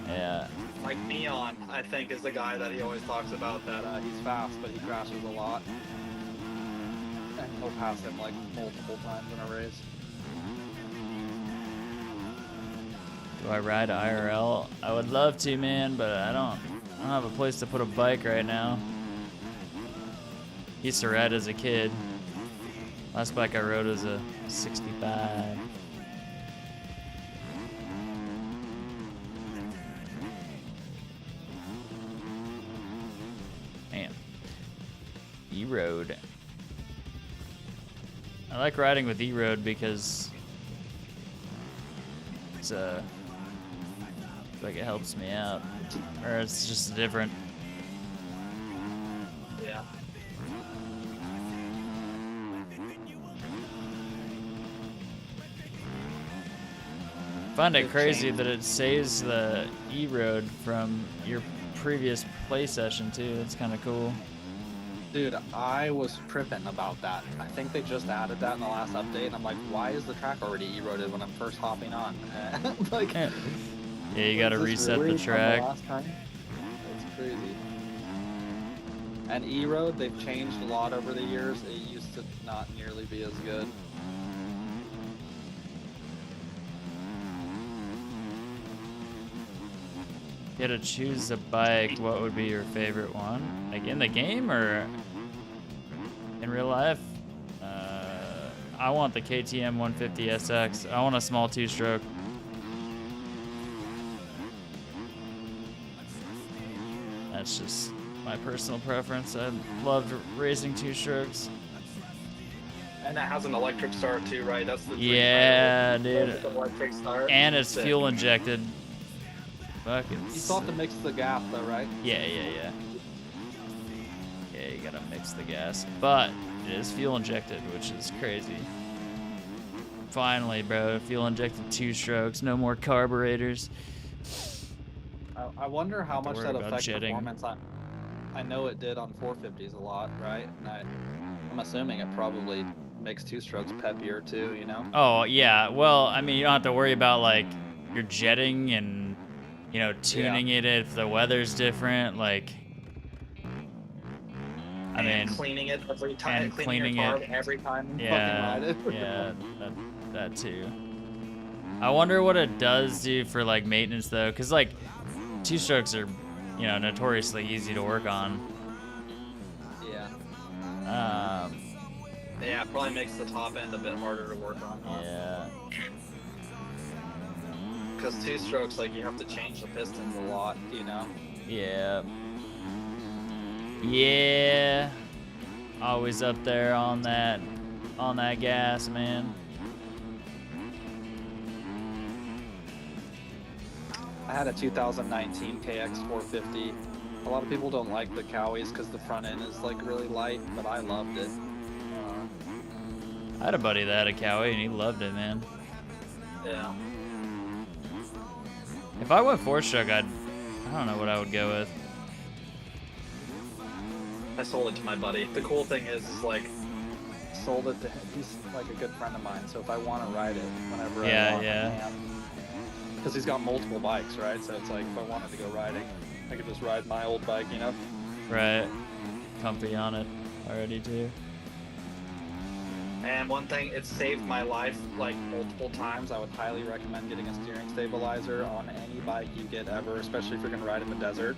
yeah. Like Neon, I think, is the guy that he always talks about that he's fast, but he crashes a lot. And he'll pass him like multiple times in a race. Do I ride IRL? I would love to, man, but I don't have a place to put a bike right now. Used to ride as a kid. Last bike I rode was a 65. E-Road. I like riding with E-Road because it's like it helps me out, or it's just different. Yeah. I find it Good crazy change. that it saves the E-Road from your previous play session too. That's kind of cool. Dude, I was tripping about that. I think they just added that in the last update, and I'm like, why is the track already eroded when I'm first hopping on? Like, Yeah, you gotta was this reset really the from track. last time? That's crazy. And E-Road, they've changed a lot over the years. It used to not nearly be as good. You had to choose a bike. What would be your favorite one? Like in the game or in real life? I want the KTM 150 SX. I want a small two-stroke. That's just my personal preference. I loved racing two-strokes. And it has an electric start too, right? That's the dream, Yeah, right? dude. With the electric start. And it's Sick. fuel injected. Fucking. You still have to mix the gas, though, right? Yeah. Yeah, you gotta mix the gas. But it is fuel injected, which is crazy. Finally, bro, fuel injected two-strokes, no more carburetors. I wonder how Have to much worry that about affects jetting. performance. I know it did on 450s a lot, right? And I'm assuming it probably makes two-strokes peppier too, you know? Oh, yeah. Well, I mean, you don't have to worry about, like, your jetting and, you know, tuning it if the weather's different. Like, I And mean, cleaning it every time. and Cleaning cleaning your it. car every time. yeah, ride it. yeah, that too. I wonder what it does do for, like, maintenance, though. Because, like, two-strokes are, you know, notoriously easy to work on. Yeah. Yeah, it probably makes the top end a bit harder to work on. Huh? Yeah. Because two strokes, like you have to change the pistons a lot, you know. Yeah. Yeah. Always up there on that gas, man. I had a 2019 KX 450. A lot of people don't like the Cowies because the front end is like really light, but I loved it. I had a buddy that had a Cowie and he loved it, man. Yeah. If I went four-stroke, I don't know what I would go with. I sold it to my buddy. The cool thing is like, Sold it to him. He's like a good friend of mine, so if I want to ride it whenever Yeah, I want, yeah. I can. Because he's got multiple bikes, right? So it's like if I wanted to go riding, I could just ride my old bike, you know? Right. Comfy on it already, too. and one thing, it saved my life like Multiple times, I would highly recommend getting a steering stabilizer on any bike you get ever, especially if you're gonna ride in the desert.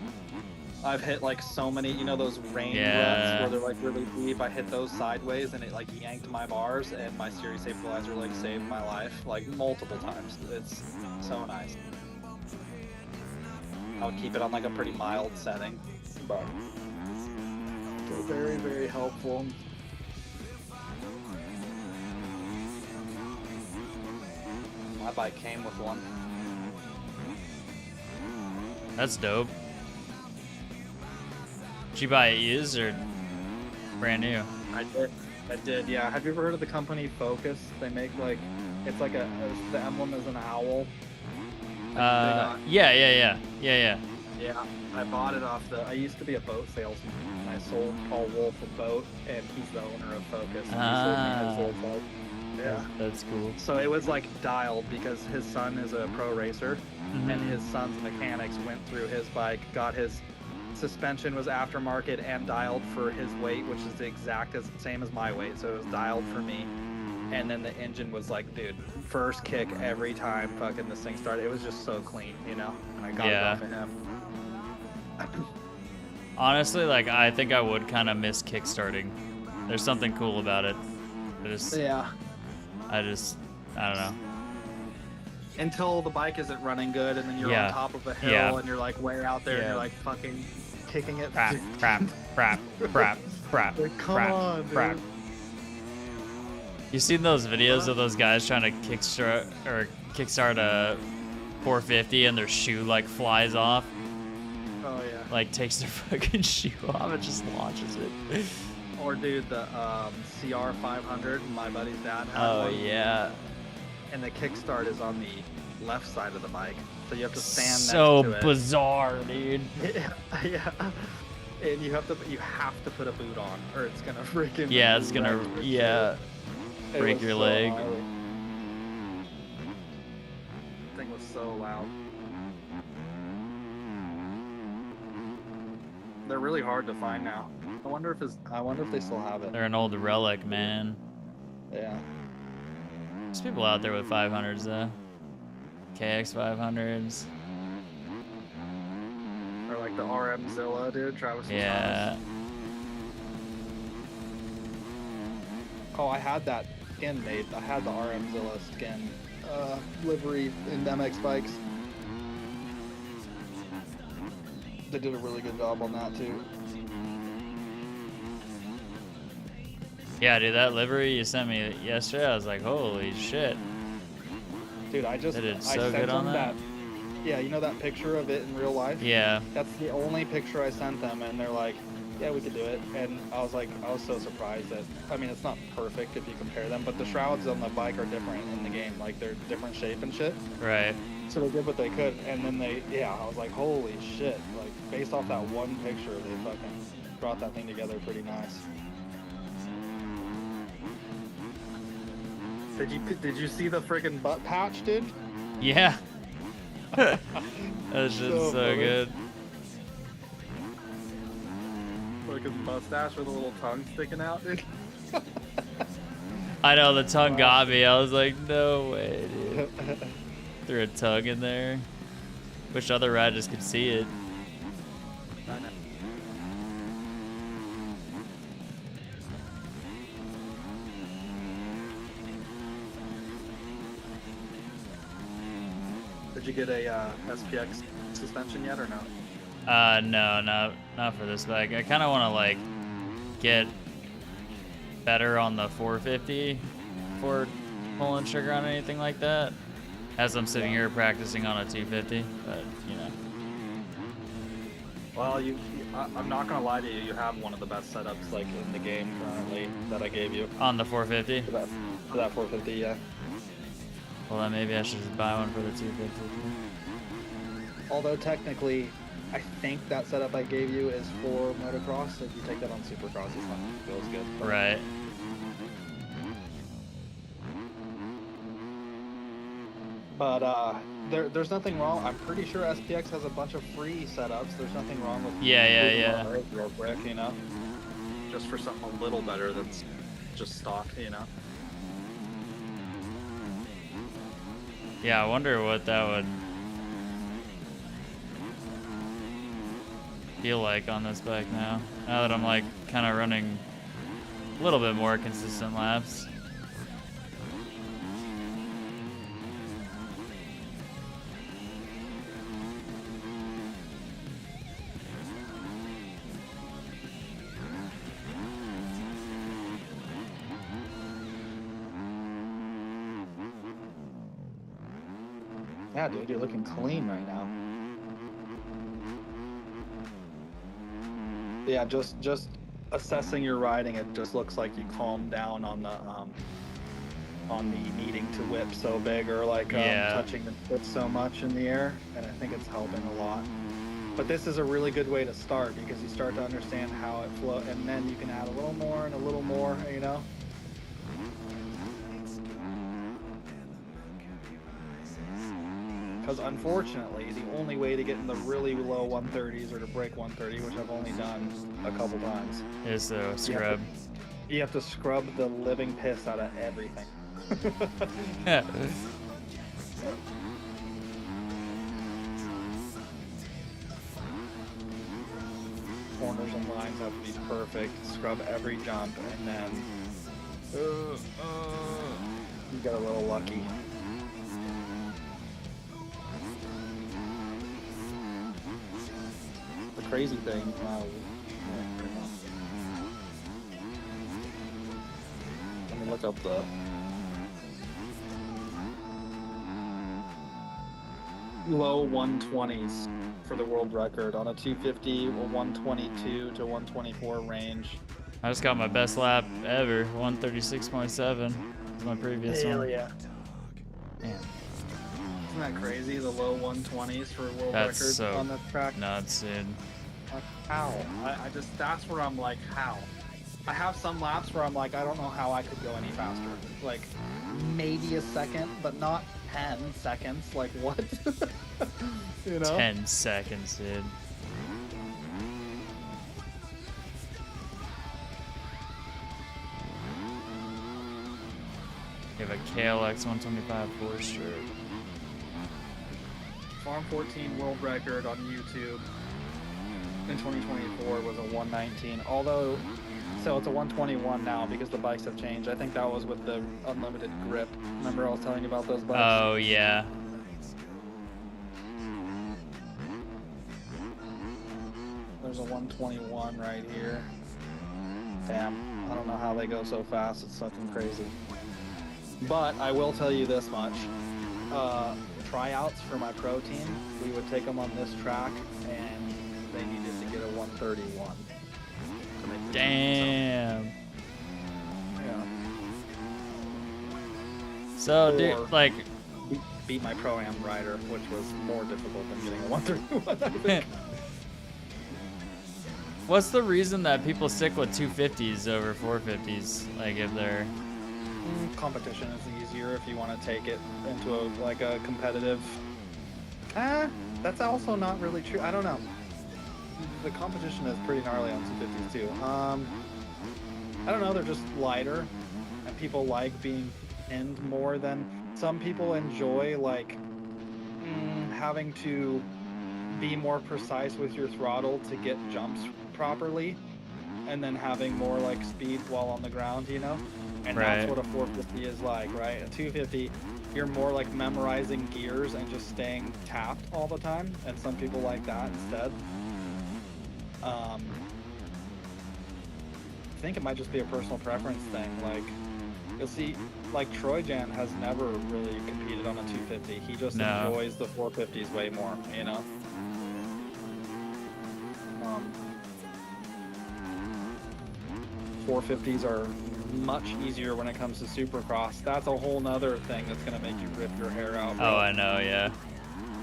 I've hit like so many, you know, those rain Yeah. ruts where they're like really deep. I hit those sideways and it like yanked my bars, and my steering stabilizer like saved my life like multiple times. It's so nice. I would keep it on like a pretty mild setting, but still very, very helpful. My bike came with one. That's dope. Did you buy it used or brand new? I did, yeah. Have you ever heard of the company Focus? They make like, it's like the emblem is an owl. Yeah. Yeah, I bought it off I used to be a boat salesman. I sold Paul Wolf a boat, and he's the owner of Focus. And he sold me his old boat. Yeah. That's cool. So it was like dialed because his son is a pro racer, Mhm. and his son's mechanics went through his bike, got his suspension was aftermarket and dialed for his weight, which is the exact same as my weight. So it was dialed for me. And then the engine was like, dude, first kick every time fucking this thing started. It was just so clean, you know? And I got it Yeah. off of him. Honestly, like, I think I would kind of miss kickstarting. There's something cool about it. Yeah. I don't know. Until the bike isn't running good, and then you're Yeah. on top of a hill, Yeah. and you're like way out there, and Yeah. you're like fucking kicking it. Crap, crap, crap, crap, crap, Like, come crap, on, dude. crap. You seen those videos of those guys trying to kickstart a 450 and their shoe like flies off? Oh yeah. Like takes their fucking shoe off and just launches it. Or dude, the CR 500. My buddy's dad had Oh one. yeah. And the kickstart is on the left side of the bike, so you have to stand So next to it. bizarre, dude. Yeah. And you have to put a boot on, or it's gonna freaking. Yeah, it's gonna wreck your yeah shit. It break was your so leg. gnarly. Thing was so loud. They're really hard to find now. I wonder if they still have it. They're an old relic, man. Yeah. There's people out there with 500s though. KX 500s. Or like the RM Zilla, dude. Travis. Yeah. Oh, I had that skin made. I had the RM Zilla skin livery in MX bikes. They did a really good job on that too. Yeah, dude, that livery you sent me yesterday, I was like, holy shit. Dude, I They did I so sent good on them that. Yeah, you know that picture of it in real life? Yeah. That's the only picture I sent them, and they're like, yeah, we could do it. And I was so surprised that, I mean, it's not perfect if you compare them, but the shrouds on the bike are different in the game. Like, they're different shape and shit. Right. So they did what they could, and then I was like, holy shit. Like, based off that one picture, they fucking brought that thing together pretty nice. Did you see the freaking butt patch, dude? Yeah. That shit's so funny. good. Fucking mustache with a little tongue sticking out, dude. I know, the tongue got me. I was like, no way, dude. Threw a tongue in there. Wish other riders could see it. I know. Did you get a SPX suspension yet or no? No, not for this bike. I kind of want to like get better on the 450 for pulling trigger on anything like that. As I'm sitting here practicing on a 250, but you know. Well, I'm not gonna lie to you. You have one of the best setups like in the game currently that I gave you On the 450. for that 450. Yeah. Well, then maybe I should just buy one for the 250. Although technically, I think that setup I gave you is for motocross. If you take that on supercross, it's not feel as good. But- Right. But there's nothing wrong. I'm pretty sure SPX has a bunch of free setups. There's nothing wrong with Yeah. moving on Earth real quick, you know. Just for something a little better than just stock, you know. Yeah, I wonder what that would feel like on this bike now. Now that I'm like kind of running a little bit more consistent laps. Yeah, dude, you're looking clean right now. Yeah, just assessing your riding, it just looks like you calmed down on the needing to whip so big or like Yeah. touching the foot so much in the air, and I think it's helping a lot. But this is a really good way to start because you start to understand how it flows, and then you can add a little more and a little more, you know. Because unfortunately, the only way to get in the really low 130s or to break 130, which I've only done a couple times, Is the scrub. you have to scrub the living piss out of everything. Corners and lines have to be perfect. Scrub every jump, and then you got a little lucky. The crazy thing. Let me look up the. Low 120s for the world record on a 250, 122 to 124 range. I just got my best lap ever, 136.7. Is my previous one. yeah. Man, Isn't that crazy? The low 120s for world That's record so on the track. nuts, dude. Like, how? I just, that's where I'm like, how? I have some laps where I'm like, I don't know how I could go any faster. Like, maybe a second, but not 10 seconds. Like, what? You know? 10 seconds, dude. You have a KLX 125 four-stroke. Farm 14 world record on YouTube in 2024 was a 119. Although, so it's a 121 now because the bikes have changed. I think that was with the unlimited grip. Remember I was telling you about those bikes? Oh, yeah. There's a 121 right here. Damn, I don't know how they go so fast. It's fucking crazy. But I will tell you this much. Tryouts for my pro team, we would take them on this track, and they needed to get a 131. to make the team, Damn. so, yeah. So, Or- dude, like, Beat my pro-am rider, which was more difficult than getting a 131, I think. what's the reason that people stick with 250s over 450s? Like, if they're... Competition is easier if you want to take it into a competitive. That's also not really true. I don't know. The competition is pretty gnarly on 250s too. I don't know. They're just lighter, and people like being pinned more than some people enjoy. Like having to be more precise with your throttle to get jumps properly, and then having more like speed while on the ground. You know. And Right. that's what a 450 is like, right? A 250, you're more like memorizing gears and just staying tapped all the time. And some people like that instead. I think it might just be a personal preference thing. Like, you'll see, like Troy Jan has never really competed on a 250. He just No. enjoys the 450s way more, you know? 450s are much easier when it comes to Supercross. That's a whole nother thing that's gonna make you rip your hair out, bro. Oh, I know, yeah.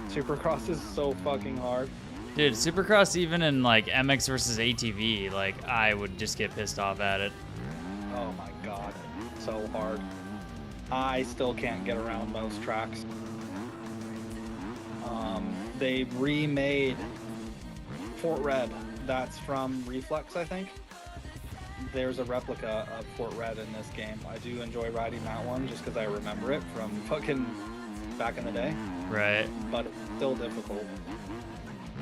Supercross is so fucking hard. Dude, Supercross, even in, like, MX versus ATV, like, I would just get pissed off at it. Oh my god, so hard. I still can't get around most tracks. They remade Fort Red. That's from Reflex, I think. There's a replica of Fort Red in this game. I do enjoy riding that one just because I remember it from fucking back in the day, Right. but it's still difficult.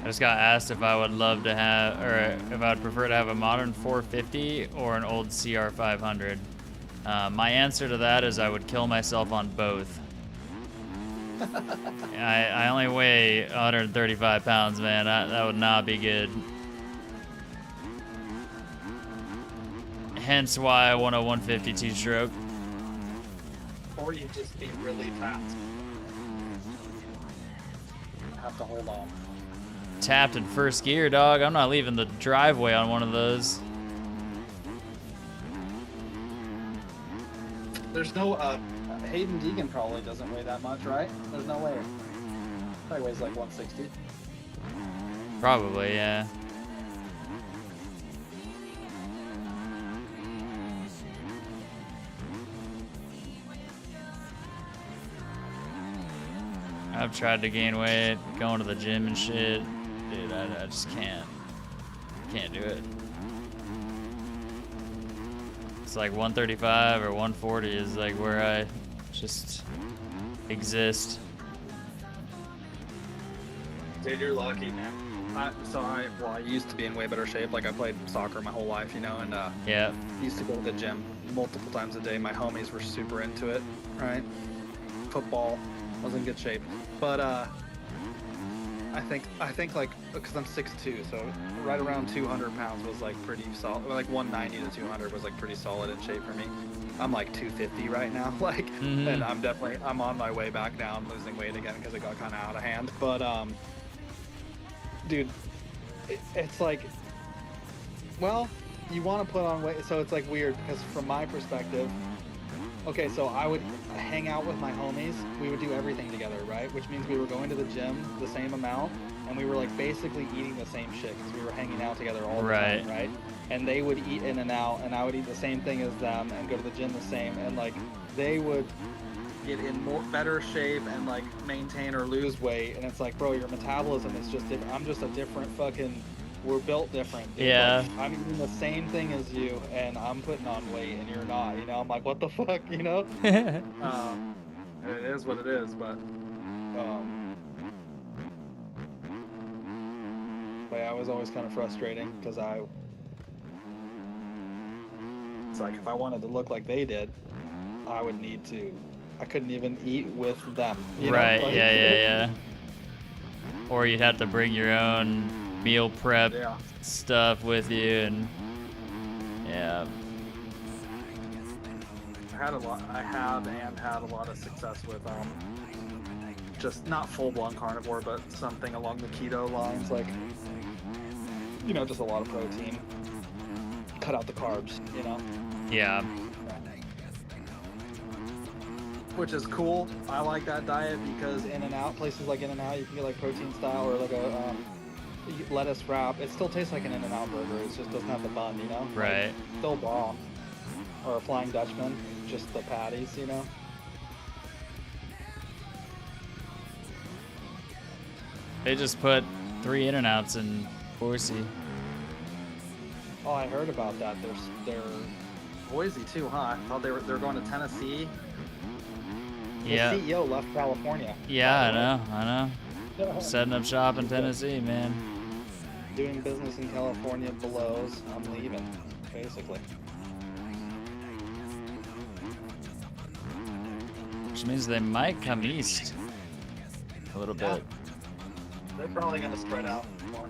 I just got asked if I would love to have, or if I'd prefer to have a modern 450 or an old CR500. My answer to that is I would kill myself on both. I only weigh 135 pounds, man. That would not be good. Hence why I want a 152 stroke. Or you just be really fast. Have to hold on. Tapped in first gear, dog. I'm not leaving the driveway on one of those. There's no, Hayden Deegan probably doesn't weigh that much, right? There's no way. Probably weighs like 160. Probably, yeah. I've tried to gain weight, going to the gym and shit. Dude, I just can't. Can't do it. It's like 135 or 140 is like where I just exist. Dude, you're lucky, man. I used to be in way better shape. Like, I played soccer my whole life, you know, and Yeah. used to go to the gym multiple times a day. My homies were super into it, right? Football, was in good shape. But I think like because I'm 6'2", so right around 200 pounds was like pretty solid. Like 190 to 200 was like pretty solid in shape for me. I'm like 250 right now, like, and I'm on my way back now. I'm losing weight again because it got kind of out of hand. But dude, it's like, well, you want to put on weight, so it's like weird because from my perspective. Okay, so I would hang out with my homies. We would do everything together, right? Which means we were going to the gym the same amount, and we were like basically eating the same shit because we were hanging out together all the time, right? And they would eat in and out, and I would eat the same thing as them and go to the gym the same, and like they would get in better shape and like maintain or lose weight, and it's like, bro, your metabolism is just different. I'm just a different fucking. We're built different. Dude. Yeah. Like, I'm eating the same thing as you, and I'm putting on weight, and you're not. You know, I'm like, what the fuck, you know? It is what it is, but yeah, it was always kind of frustrating because it's like if I wanted to look like they did, I would need to. I couldn't even eat with them. You Right. know? Like, Yeah. Or you'd have to bring your own meal prep stuff with you, and yeah. I have had a lot of success with just not full-blown carnivore, but something along the keto lines, like, you know, just a lot of protein, cut out the carbs, you know. Yeah. Which is cool. I like that diet because In-N-Out, places like In-N-Out, you can get like protein style or like a lettuce wrap. It still tastes like an In-N-Out burger. It just doesn't have the bun, you know? Right. Like, still bomb. Or a Flying Dutchman, just the patties, you know? They just put 3 In-N-Outs in Boise. Oh, I heard about that. They're Boise too, huh? I thought they're going to Tennessee. Yeah. The CEO left California. Yeah, I know. Setting up shop in Tennessee, man. Doing business in California blows. I'm leaving, basically. Which means they might come east a little bit. They're probably going to spread out more.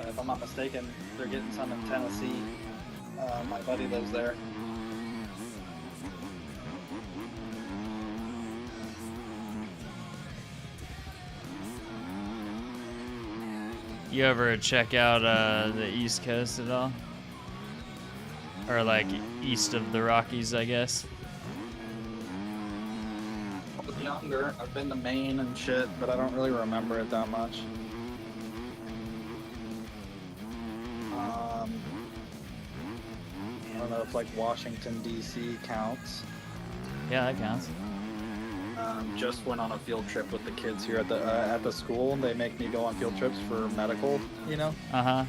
If I'm not mistaken, they're getting some in Tennessee. My buddy lives there. You ever check out the East Coast at all? Or like east of the Rockies, I guess? I was younger. I've been to Maine and shit, but I don't really remember it that much. I don't know if like Washington D.C. counts. Yeah, that counts. Just went on a field trip with the kids here at the school, and they make me go on field trips for medical, you know. And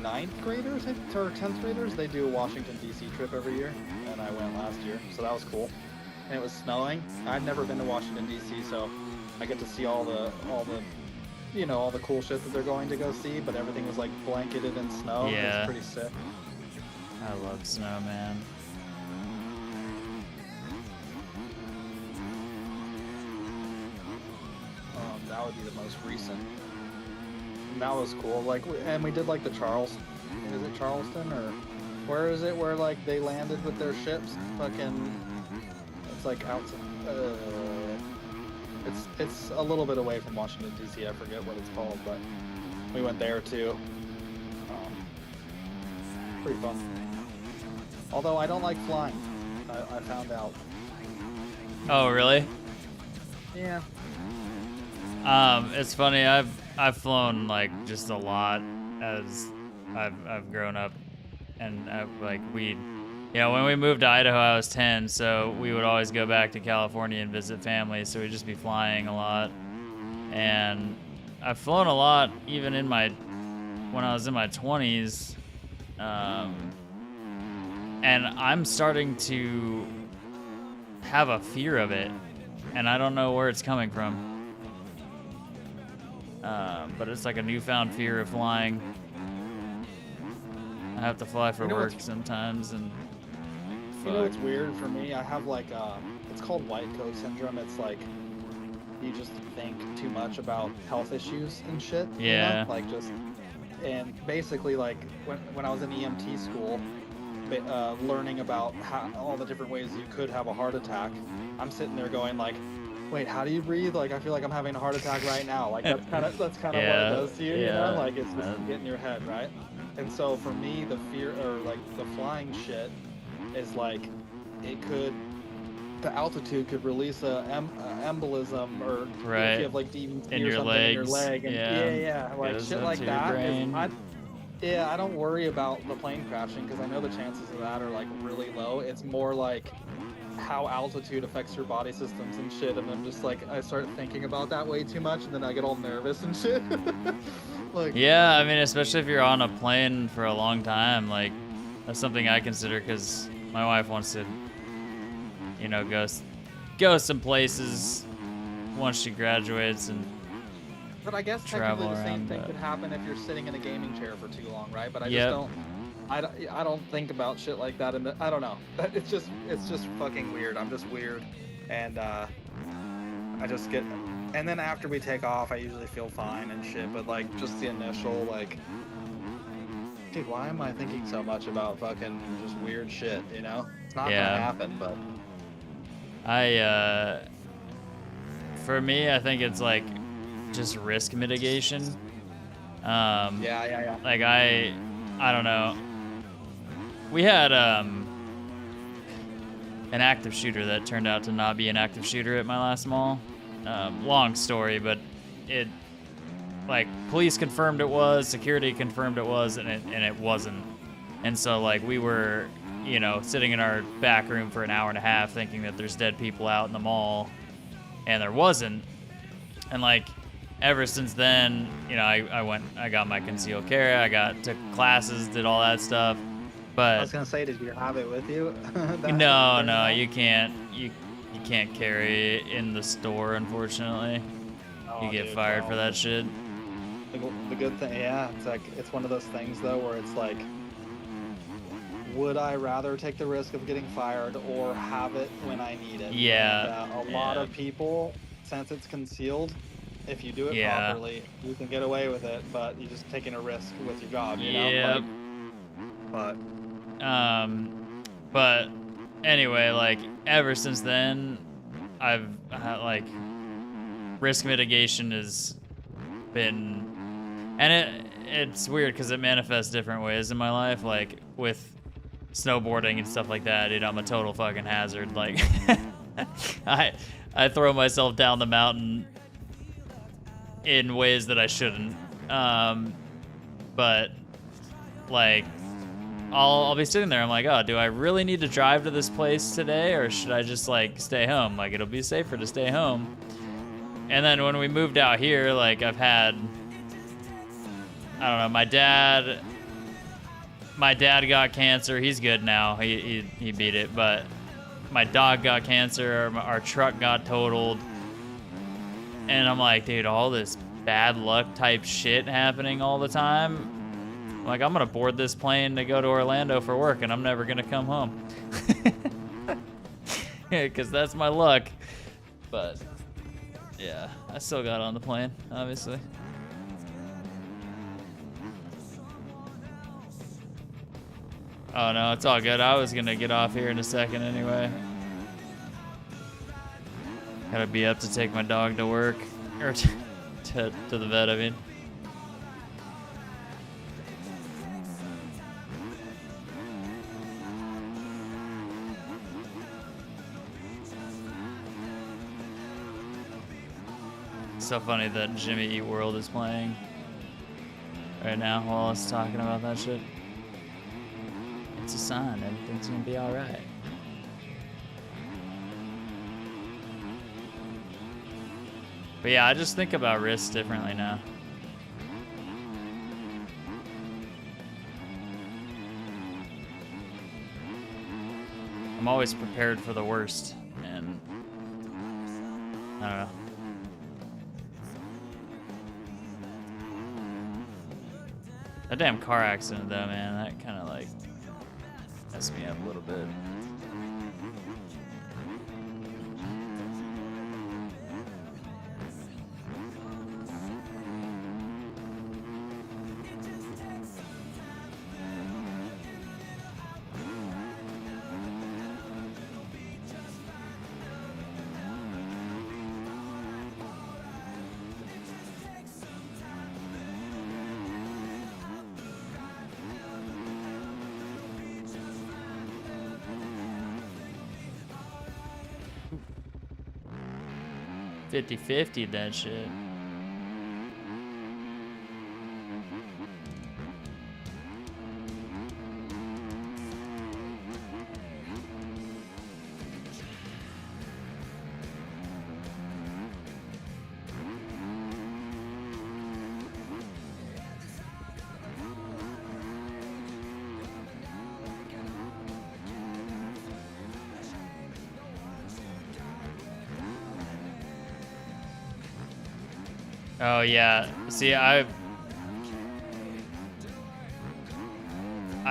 9th graders or 10th graders, they do a Washington D.C. trip every year, and I went last year, so that was cool. And it was snowing. I'd never been to Washington D.C., so I get to see all the you know, all the cool shit that they're going to go see, but everything was like blanketed in snow. Yeah. It was pretty sick. I love snow, man. That would be the most recent. And that was cool. Like, and we did like the Charleston. Is it Charleston or where is it? Where like they landed with their ships? Fucking. It's like outside. It's a little bit away from Washington D.C. I forget what it's called, but we went there too. Pretty fun. Although I don't like flying. I found out. Oh, really? Yeah. It's funny. I've flown like just a lot as I've grown up, and when we moved to Idaho, I was 10, so we would always go back to California and visit family. So we'd just be flying a lot, and I've flown a lot even when I was in my 20s, and I'm starting to have a fear of it, and I don't know where it's coming from. But it's like a newfound fear of flying. I have to fly for work sometimes, and You know what's weird for me? I have like it's called white coat syndrome. It's like you just think too much about health issues and shit. Yeah. You know? Like just, and basically like when I was in EMT school, learning about how, all the different ways you could have a heart attack, I'm sitting there going like, wait, how do you breathe? Like I feel like I'm having a heart attack right now. Like that's kind of what it does to you, you know? Like it's just get in your head, right? And so for me, the fear or like the flying shit is like the altitude could release a embolism or Right. if you have like DVT In or your something in your legs. leg. And Yeah. like Goes shit up like to your that. brain. I don't worry about the plane crashing because I know the chances of that are like really low. It's more like how altitude affects your body systems and shit, and I'm just like I start thinking about that way too much, and then I get all nervous and shit. Like Yeah, I mean, especially if you're on a plane for a long time, like that's something I consider because my wife wants to, you know, go some places once she graduates and. But I guess Travel technically the same around, thing but- could happen if you're sitting in a gaming chair for too long, right? But I Yep. just don't. I don't think about shit like that, and I don't know. It's just fucking weird. I'm just weird, and I just get. And then after we take off, I usually feel fine and shit. But like just the initial like, dude, why am I thinking so much about fucking just weird shit? You know, it's not Yeah. gonna happen. But For me, I think it's like just risk mitigation. yeah. Like I don't know. We had an active shooter that turned out to not be an active shooter at my last mall. Long story, but it like police confirmed it was, security confirmed it was, and it wasn't. And so like we were, you know, sitting in our back room for an hour and a half thinking that there's dead people out in the mall, and there wasn't. And like ever since then, you know, I got my concealed carry, took classes, did all that stuff. I But was gonna say, did you have it with you? no, you can't carry it in the store, unfortunately. You get fired for that shit. The good thing, yeah, it's like it's one of those things though where it's like, would I rather take the risk of getting fired or have it when I need it? Yeah, And, a lot of people, since it's concealed, if you do it Yeah. properly, you can get away with it, but you're just taking a risk with your job, you Yep. know? But anyway, like ever since then, I've had like risk mitigation has been, and it's weird because it manifests different ways in my life. Like with snowboarding and stuff like that, dude, I'm a total fucking hazard. Like I throw myself down the mountain in ways that I shouldn't. But like I'll be sitting there, I'm like, oh, do I really need to drive to this place today, or should I just like stay home? Like it'll be safer to stay home. And then when we moved out here, like I've had, I don't know, my dad got cancer. He's good now. He beat it. But my dog got cancer. Our truck got totaled. And I'm like, dude, all this bad luck type shit happening all the time. Like, I'm gonna board this plane to go to Orlando for work, and I'm never gonna come home. Yeah, because that's my luck. But yeah, I still got on the plane, obviously. Oh no, it's all good. I was gonna get off here in a second anyway. Gotta be up to take my dog to work, or to the vet, I mean. So funny that Jimmy Eat World is playing right now while us talking about that shit. It's a sign, everything's gonna be alright. But yeah, I just think about risks differently now. I'm always prepared for the worst, and I don't know. That damn car accident though, man, that kind of like messed me up a little bit. 50-50 that shit. Oh yeah. See, I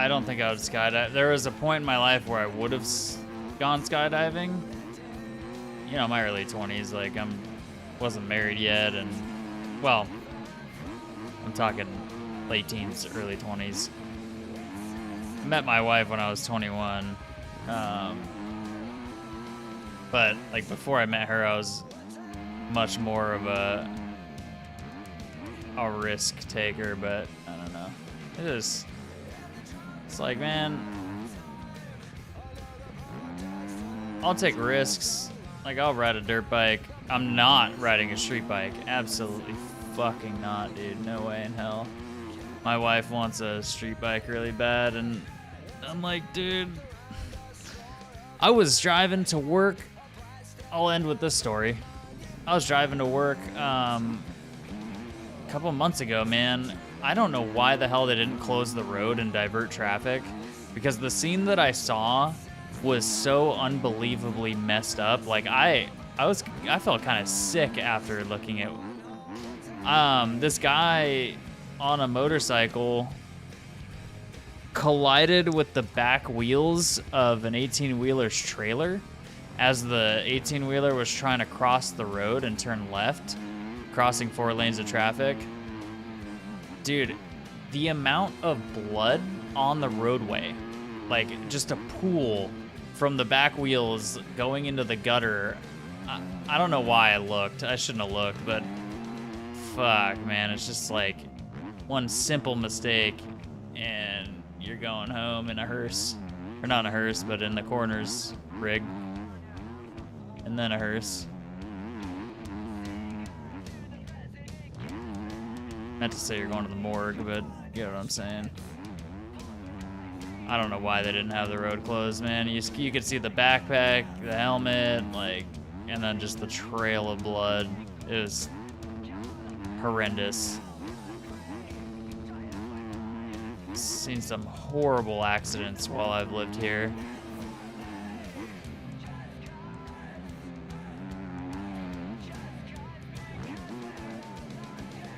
don't think I would skydive. There was a point in my life where I would have gone skydiving. You know, my early 20s, like wasn't married yet, and well, I'm talking late teens, early 20s. Met my wife when I was 21. But like before I met her, I was much more of a risk taker, but I don't know. It's like, man, I'll take risks. Like, I'll ride a dirt bike. I'm not riding a street bike. Absolutely fucking not, dude. No way in hell. My wife wants a street bike really bad, and I'm like, dude, I was driving to work. I'll end with this story. I was driving to work a couple months ago, man. I don't know why the hell they didn't close the road and divert traffic, because the scene that I saw was so unbelievably messed up. Like I felt kind of sick after looking at this guy on a motorcycle collided with the back wheels of an 18-wheeler's trailer as the 18-wheeler was trying to cross the road and turn left, crossing 4 lanes of traffic. Dude, the amount of blood on the roadway, like just a pool from the back wheels going into the gutter. I don't know why I looked. I shouldn't have looked, but fuck, man. It's just like one simple mistake and you're going home in a hearse. Or not in a hearse, but in the coroner's rig. And then a hearse. Meant to say you're going to the morgue, but you know what I'm saying. I don't know why they didn't have the road closed, man. You could see the backpack, the helmet, like, and then just the trail of blood. It was horrendous. Seen some horrible accidents while I've lived here.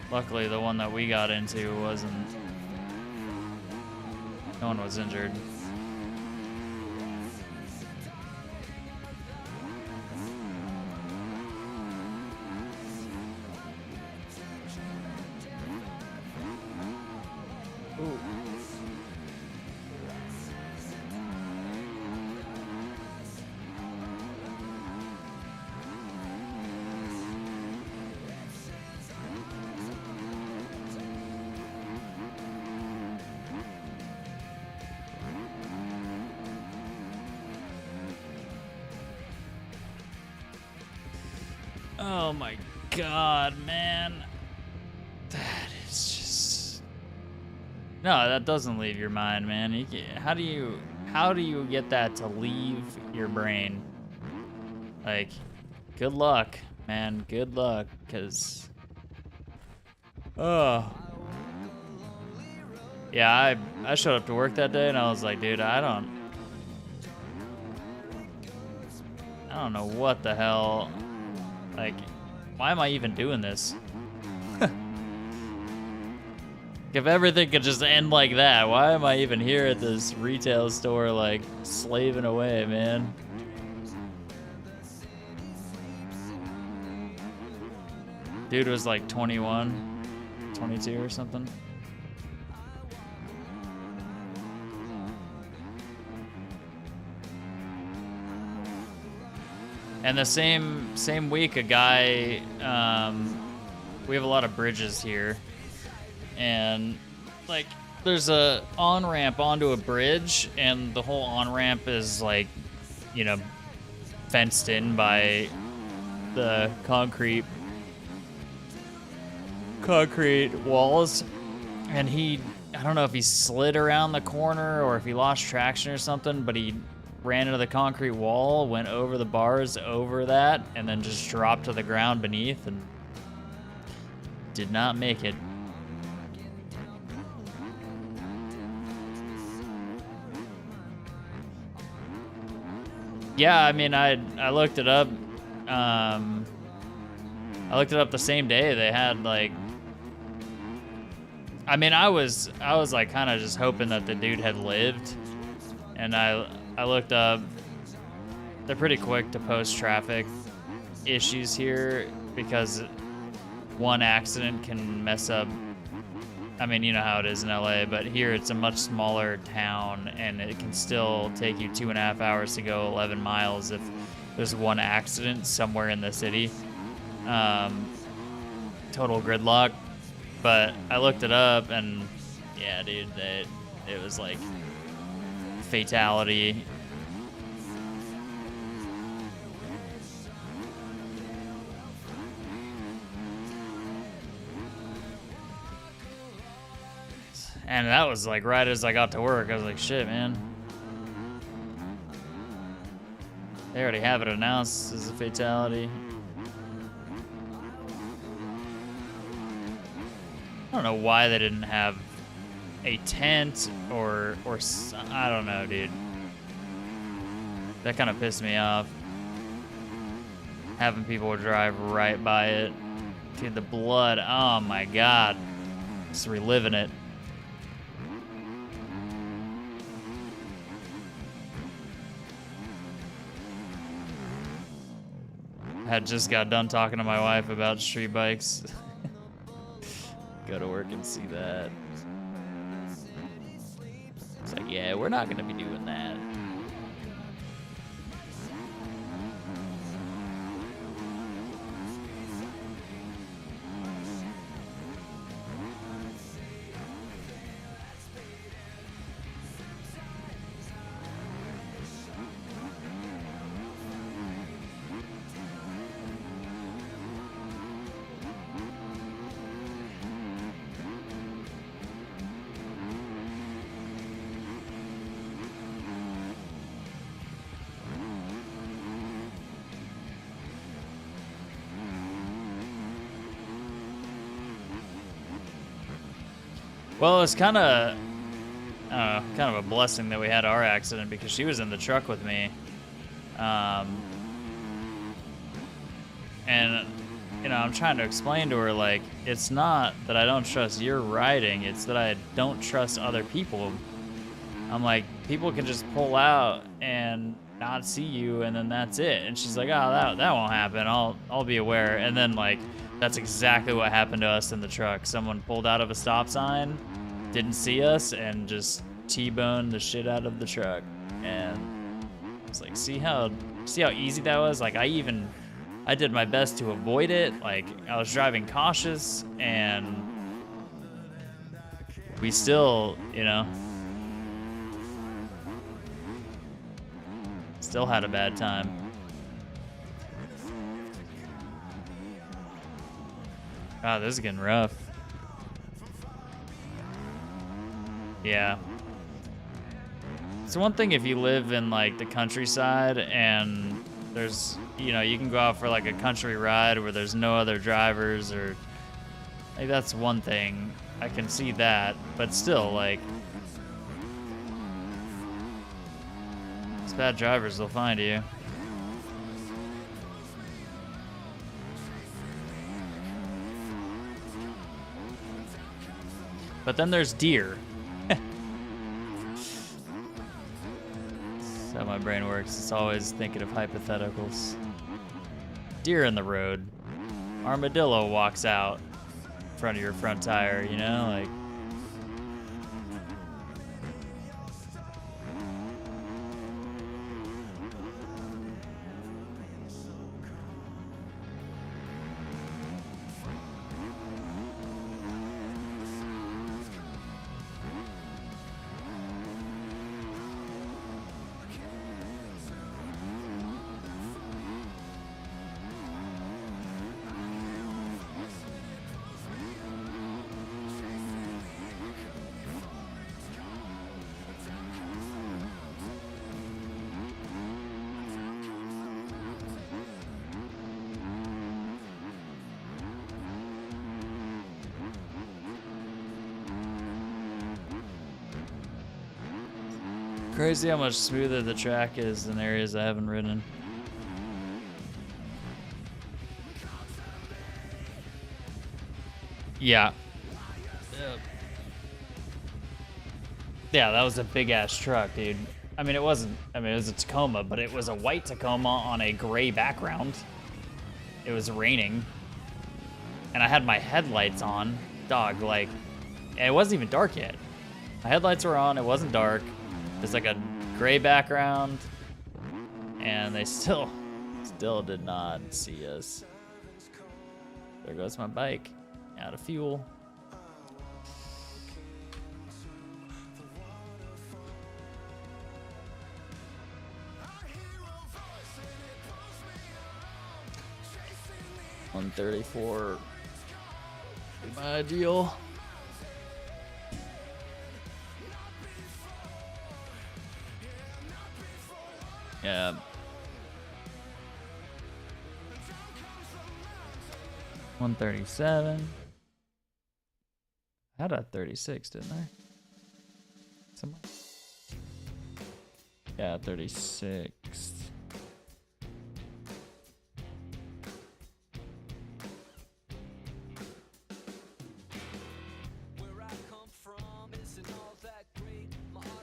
Luckily, the one that we got into wasn't. No one was injured. Ooh. Oh my god, man. That is just... No, that doesn't leave your mind, man. How do you get that to leave your brain? Like, good luck, man. Good luck, because... Oh. Yeah, I showed up to work that day and I was like, dude, I don't know what the hell... Like, why am I even doing this? If everything could just end like that, why am I even here at this retail store, like, slaving away, man? Dude was like 21, 22 or something. And the same week, a guy, we have a lot of bridges here, and like there's a on-ramp onto a bridge, and the whole on-ramp is like, you know, fenced in by the concrete walls, and I don't know if he slid around the corner or if he lost traction or something, but he ran into the concrete wall, went over the bars over that, and then just dropped to the ground beneath and did not make it. Yeah, I mean, I looked it up. I looked it up the same day. They had like, I mean, I was like kind of just hoping that the dude had lived, and I looked up. They're pretty quick to post traffic issues here because one accident can mess up. I mean, you know how it is in LA, but here it's a much smaller town, and it can still take you 2.5 hours to go 11 miles if there's one accident somewhere in the city. Total gridlock. But I looked it up, and yeah, dude, it was like fatality. And that was like right as I got to work. I was like, shit, man. They already have it announced as a fatality. I don't know why they didn't have a tent or I don't know, dude. That kind of pissed me off. Having people drive right by it. Dude, the blood. Oh my God. Just reliving it. I had just got done talking to my wife about street bikes. Go to work and see that. It's like, yeah, we're not gonna be doing that. Well, it's kind of, I don't know, kind of a blessing that we had our accident because she was in the truck with me. And, you know, I'm trying to explain to her, like, it's not that I don't trust your riding, it's that I don't trust other people. I'm like, people can just pull out and not see you, and then that's it. And she's like, oh, that won't happen. I'll be aware. And then, like, that's exactly what happened to us in the truck. Someone pulled out of a stop sign, didn't see us, and just T-boned the shit out of the truck. And it's like, see how easy that was? Like, I did my best to avoid it. Like, I was driving cautious, and we still, you know, still had a bad time. God, this is getting rough. Yeah. It's one thing if you live in, like, the countryside and there's, you know, you can go out for, like, a country ride where there's no other drivers or, like, that's one thing. I can see that, but still, like, these bad drivers, they'll find you. But then there's deer. That's how my brain works. It's always thinking of hypotheticals. Deer in the road. Armadillo walks out in front of your front tire, you know? Like, Crazy how much smoother the track is in areas I haven't ridden. Yeah. Yeah, that was a big ass truck, dude. I mean, it wasn't, I mean, it was a Tacoma, but it was a white Tacoma on a gray background. It was raining. And I had my headlights on. Dog, like, it wasn't even dark yet. My headlights were on, it wasn't dark. There's like a gray background. And they still did not see us. There goes my bike. Out of fuel. $134. My ideal. Yeah. $137. I had a 36, didn't I? Somewhere. Yeah, 36.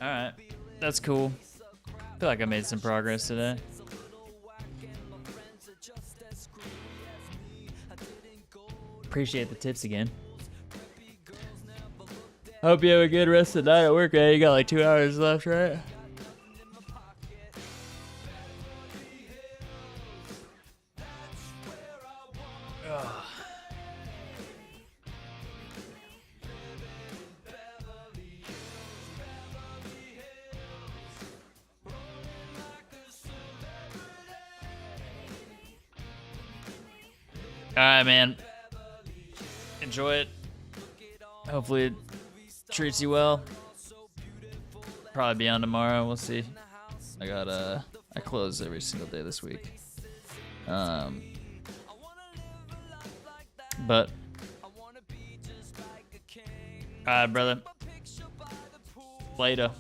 Alright, that's cool. I feel like I made some progress today. Appreciate the tips again. Hope you have a good rest of the night at work, man. You got like 2 hours left, right? Alright, man. Enjoy it. Hopefully it treats you well. Probably be on tomorrow. We'll see. I close every single day this week. But alright, brother. Later.